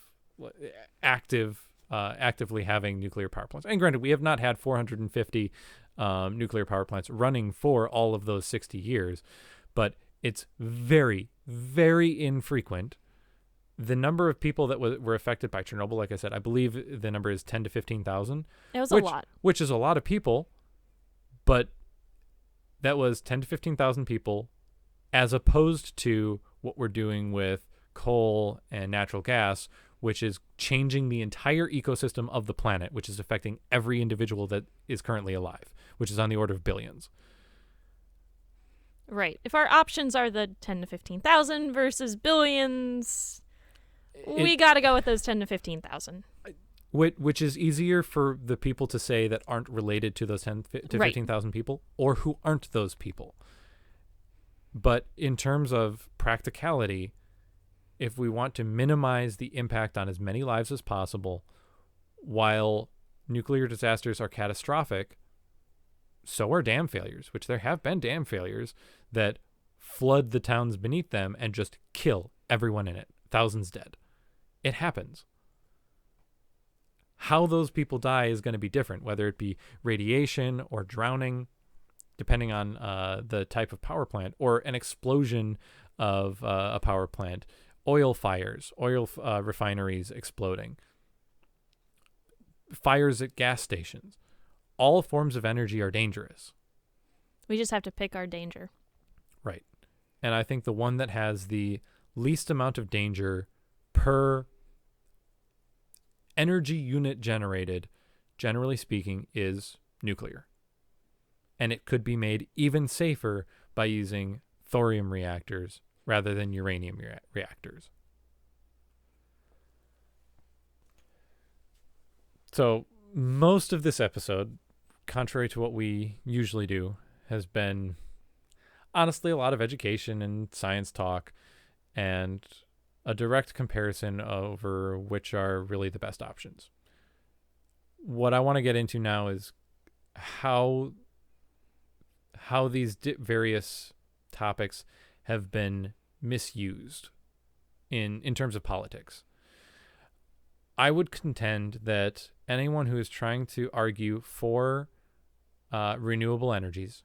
[SPEAKER 1] actively having nuclear power plants. And granted, we have not had 450 nuclear power plants running for all of those 60 years, but it's very, very infrequent. The number of people that were affected by Chernobyl, like I said, I believe the number is 10 to 15,000.
[SPEAKER 2] It was a lot.
[SPEAKER 1] Which is a lot of people, but that was 10 to 15,000 people as opposed to what we're doing with coal and natural gas, which is changing the entire ecosystem of the planet, which is affecting every individual that is currently alive, which is on the order of billions.
[SPEAKER 2] Right. If our options are the 10 to 15,000 versus billions, we got to go with those 10 to 15,000.
[SPEAKER 1] Which is easier for the people to say that aren't related to those 10 to 15,000 people or who aren't those people. But in terms of practicality, if we want to minimize the impact on as many lives as possible, while nuclear disasters are catastrophic, so are dam failures, which there have been dam failures that flood the towns beneath them and just kill everyone in it. Thousands dead. It happens. How those people die is going to be different, whether it be radiation or drowning, depending on the type of power plant, or an explosion of a power plant, oil fires, oil refineries exploding, fires at gas stations. All forms of energy are dangerous.
[SPEAKER 2] We just have to pick our danger.
[SPEAKER 1] Right. And I think the one that has the least amount of danger per energy unit generated, generally speaking, is nuclear. And it could be made even safer by using thorium reactors rather than uranium reactors. So most of this episode, contrary to what we usually do, has been honestly a lot of education and science talk and a direct comparison over which are really the best options. What I want to get into now is how these various topics have been misused in terms of politics. I would contend that anyone who is trying to argue for renewable energies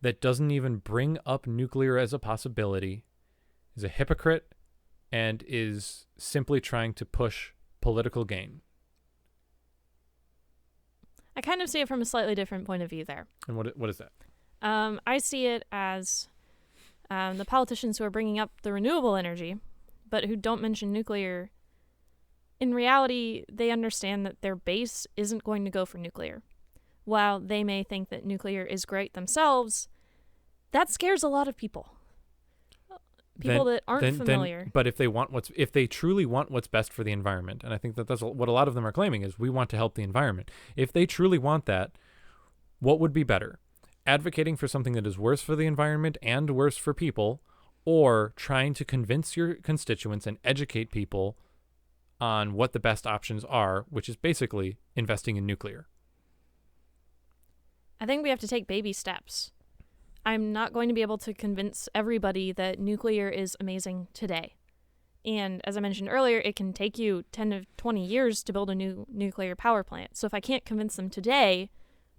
[SPEAKER 1] that doesn't even bring up nuclear as a possibility is a hypocrite and is simply trying to push political gain.
[SPEAKER 2] I kind of see it from a slightly different point of view there.
[SPEAKER 1] And what is that?
[SPEAKER 2] I see it as the politicians who are bringing up the renewable energy, but who don't mention nuclear. In reality, they understand that their base isn't going to go for nuclear. While they may think that nuclear is great themselves, that scares a lot of people. People that aren't familiar.
[SPEAKER 1] But if they truly want what's best for the environment, and I think that's what a lot of them are claiming is we want to help the environment. If they truly want that, what would be better? Advocating for something that is worse for the environment and worse for people, or trying to convince your constituents and educate people on what the best options are, which is basically investing in nuclear?
[SPEAKER 2] I think we have to take baby steps. I'm not going to be able to convince everybody that nuclear is amazing today. And as I mentioned earlier, it can take you 10 to 20 years to build a new nuclear power plant. So if I can't convince them today,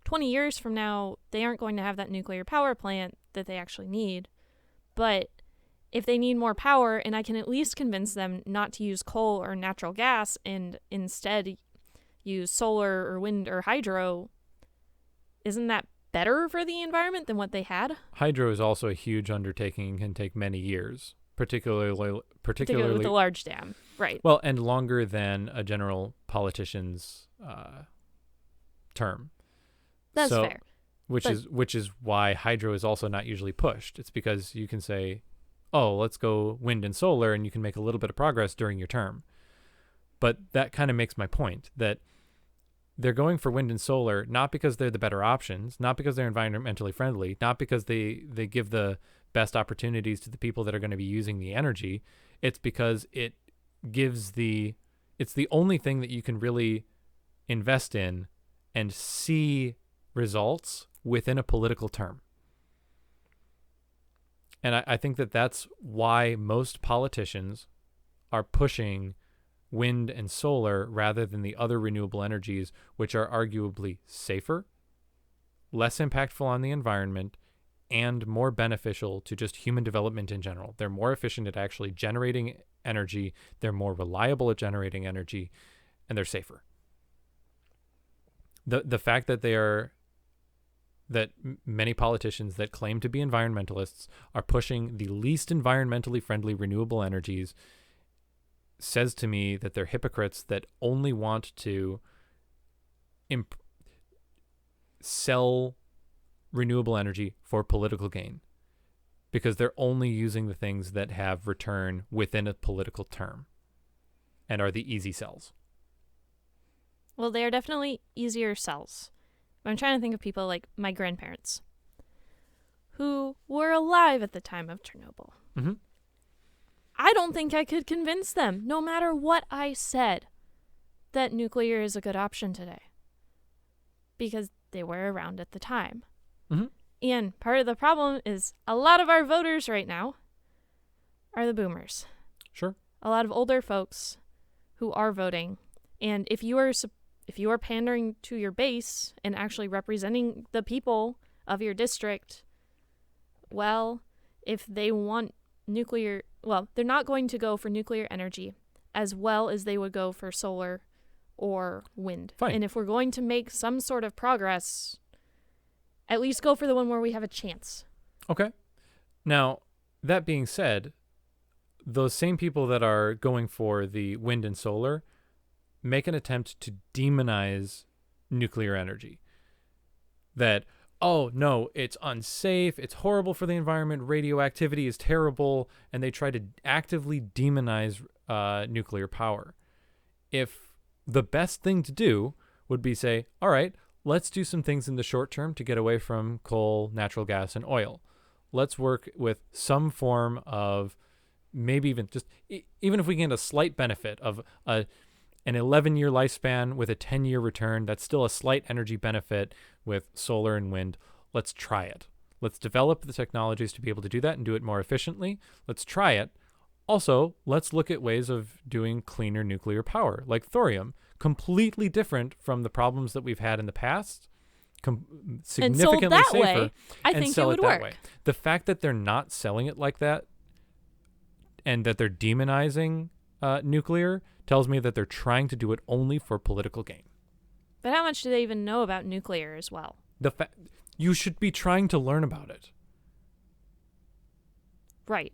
[SPEAKER 2] 20 years from now, they aren't going to have that nuclear power plant that they actually need. But if they need more power and I can at least convince them not to use coal or natural gas and instead use solar or wind or hydro, isn't that better for the environment than what they had?
[SPEAKER 1] Hydro is also a huge undertaking and can take many years, particularly
[SPEAKER 2] With a large dam, right?
[SPEAKER 1] well, and longer than a general politician's term.
[SPEAKER 2] That's fair.
[SPEAKER 1] Which is why hydro is also not usually pushed. It's because you can say, oh, let's go wind and solar, and you can make a little bit of progress during your term. But that kind of makes my point, that they're going for wind and solar not because they're the better options, not because they're environmentally friendly, not because they give the best opportunities to the people that are going to be using the energy. It's because it's the only thing that you can really invest in and see results within a political term. And I think that that's why most politicians are pushing wind and solar rather than the other renewable energies, which are arguably safer, less impactful on the environment, and more beneficial to just human development in general. They're more efficient at actually generating energy, they're more reliable at generating energy, and they're safer. The fact that many politicians that claim to be environmentalists are pushing the least environmentally friendly renewable energies says to me that they're hypocrites that only want to sell renewable energy for political gain, because they're only using the things that have return within a political term and are the easy sells.
[SPEAKER 2] Well, they are definitely easier sells. I'm trying to think of people like my grandparents who were alive at the time of Chernobyl.
[SPEAKER 1] Mm-hmm.
[SPEAKER 2] I don't think I could convince them, no matter what I said, that nuclear is a good option today. Because they were around at the time.
[SPEAKER 1] Mm-hmm.
[SPEAKER 2] And part of the problem is a lot of our voters right now are the boomers.
[SPEAKER 1] Sure.
[SPEAKER 2] A lot of older folks who are voting. And if you are pandering to your base and actually representing the people of your district, well, if they want nuclear, well, they're not going to go for nuclear energy as well as they would go for solar or wind.
[SPEAKER 1] Fine.
[SPEAKER 2] And if we're going to make some sort of progress, at least go for the one where we have a chance.
[SPEAKER 1] Okay. Now, that being said, those same people that are going for the wind and solar make an attempt to demonize nuclear energy. That, oh, no, it's unsafe, it's horrible for the environment, radioactivity is terrible, and they try to actively demonize nuclear power. If the best thing to do would be say, all right, let's do some things in the short term to get away from coal, natural gas, and oil. Let's work with some form of maybe even if we get a slight benefit of an 11-year lifespan with a 10-year return, that's still a slight energy benefit with solar and wind. Let's try it. Let's develop the technologies to be able to do that and do it more efficiently. Let's try it. Also, let's look at ways of doing cleaner nuclear power, like thorium, completely different from the problems that we've had in the past, significantly
[SPEAKER 2] and sold that
[SPEAKER 1] safer,
[SPEAKER 2] way, I think
[SPEAKER 1] sell
[SPEAKER 2] it would
[SPEAKER 1] that
[SPEAKER 2] work.
[SPEAKER 1] way. The fact that they're not selling it like that and that they're demonizing nuclear tells me that they're trying to do it only for political gain.
[SPEAKER 2] But how much do they even know about nuclear as well?
[SPEAKER 1] You should be trying to learn about it.
[SPEAKER 2] Right.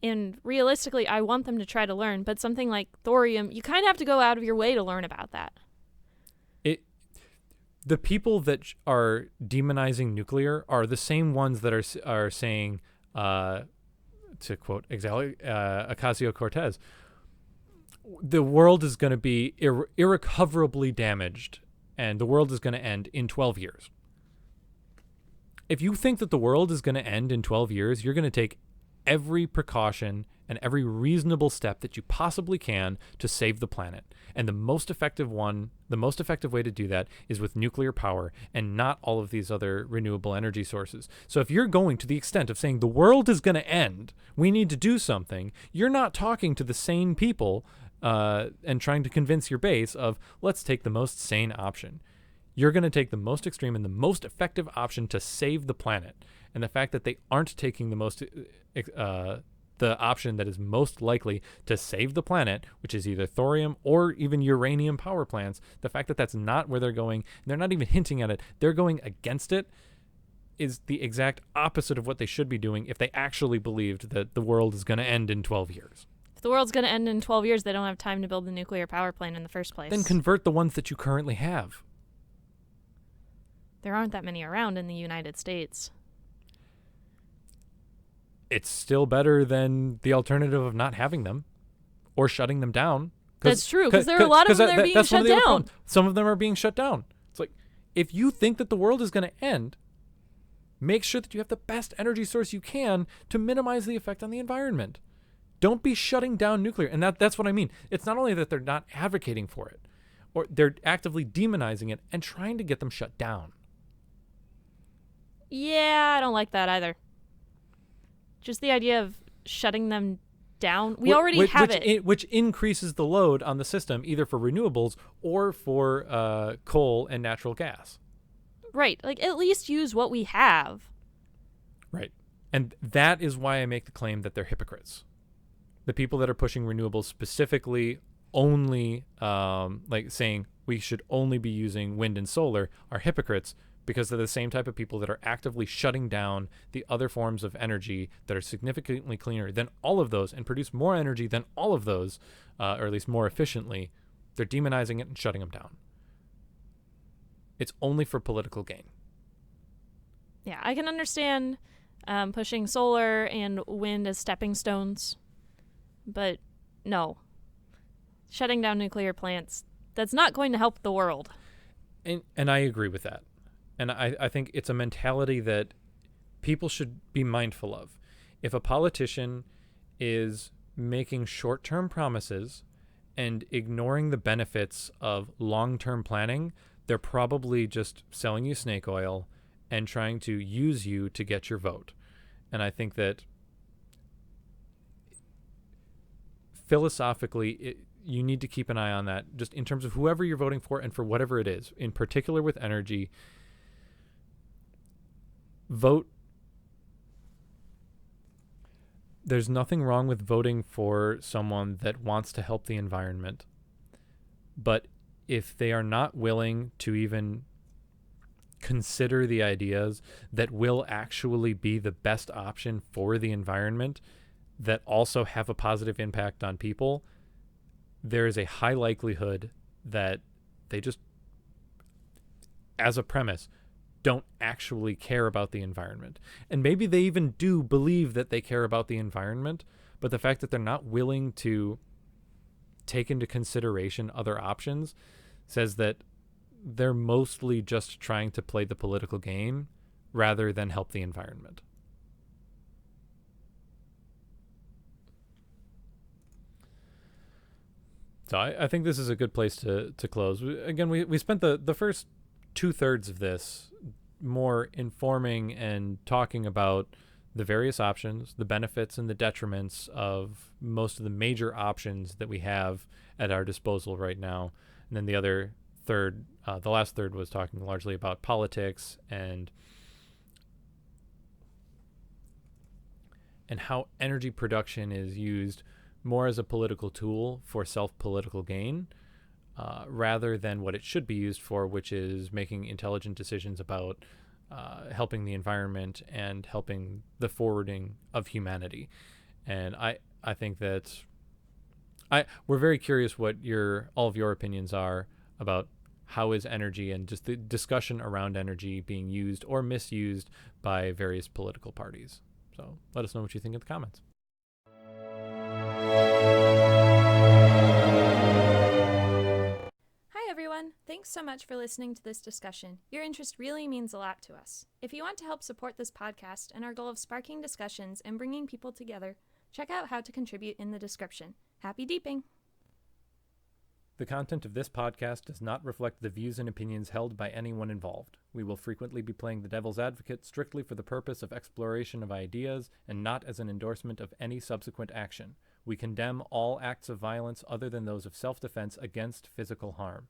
[SPEAKER 2] And realistically, I want them to try to learn, but something like thorium, you kind of have to go out of your way to learn about that.
[SPEAKER 1] The people that are demonizing nuclear are the same ones that are saying, to quote Ocasio-Cortez, the world is going to be irrecoverably damaged and the world is going to end in 12 years. If you think that the world is going to end in 12 years, you're going to take every precaution and every reasonable step that you possibly can to save the planet. And the most effective way to do that is with nuclear power and not all of these other renewable energy sources. So if you're going to the extent of saying the world is going to end, we need to do something, you're not talking to the sane people and trying to convince your base of, let's take the most sane option. You're going to take the most extreme and the most effective option to save the planet. And the fact that they aren't taking the option that is most likely to save the planet, which is either thorium or even uranium power plants, the fact that that's not where they're going, and they're not even hinting at it, they're going against it, is the exact opposite of what they should be doing if they actually believed that the world is going to end in 12 years.
[SPEAKER 2] If the world's going to end in 12 years, they don't have time to build the nuclear power plant in the first place.
[SPEAKER 1] Then convert the ones that you currently have.
[SPEAKER 2] There aren't that many around in the United States.
[SPEAKER 1] It's still better than the alternative of not having them or shutting them down.
[SPEAKER 2] That's true, because there are a lot of them that are being shut down.
[SPEAKER 1] Some of them are being shut down. It's like, if you think that the world is going to end, make sure that you have the best energy source you can to minimize the effect on the environment. Don't be shutting down nuclear. And that's what I mean. It's not only that they're not advocating for it, or they're actively demonizing it and trying to get them shut down.
[SPEAKER 2] Yeah, I don't like that either. Just the idea of shutting them down. We already have it.
[SPEAKER 1] Which increases the load on the system, either for renewables or for coal and natural gas.
[SPEAKER 2] Right. Like, at least use what we have.
[SPEAKER 1] Right. And that is why I make the claim that they're hypocrites. The people that are pushing renewables specifically only, like saying we should only be using wind and solar, are hypocrites, because they're the same type of people that are actively shutting down the other forms of energy that are significantly cleaner than all of those and produce more energy than all of those, or at least more efficiently. They're demonizing it and shutting them down. It's only for political gain.
[SPEAKER 2] Yeah, I can understand pushing solar and wind as stepping stones, but no. Shutting down nuclear plants, that's not going to help the world.
[SPEAKER 1] And I agree with that. And I think it's a mentality that people should be mindful of. If a politician is making short-term promises and ignoring the benefits of long-term planning, they're probably just selling you snake oil and trying to use you to get your vote. And I think that philosophically, you need to keep an eye on that, just in terms of whoever you're voting for and for whatever it is. In particular with energy, vote. There's nothing wrong with voting for someone that wants to help the environment. But if they are not willing to even consider the ideas that will actually be the best option for the environment, that also have a positive impact on people, there is a high likelihood that they just, as a premise, don't actually care about the environment. And maybe they even do believe that they care about the environment, but the fact that they're not willing to take into consideration other options says that they're mostly just trying to play the political game rather than help the environment. So I think this is a good place to close. Again, we spent the first 2/3 of this more informing and talking about the various options, the benefits and the detriments of most of the major options that we have at our disposal right now. And then the other third, the last third, was talking largely about politics and how energy production is used more as a political tool for self-political gain, rather than what it should be used for, which is making intelligent decisions about helping the environment and helping the forwarding of humanity. And I think that we're very curious what all of your opinions are about how is energy and just the discussion around energy being used or misused by various political parties. So let us know what you think in the comments.
[SPEAKER 2] Hi everyone, thanks Thanks so much for listening to this discussion. Your interest really means a lot to us. If you want to help support this podcast and our goal of sparking discussions and bringing people together, check out how to contribute in the description. Happy deeping!
[SPEAKER 1] The content of this podcast does not reflect the views and opinions held by anyone involved. We will frequently be playing the devil's advocate strictly for the purpose of exploration of ideas and not as an endorsement of any subsequent action. We condemn all acts of violence other than those of self-defense against physical harm.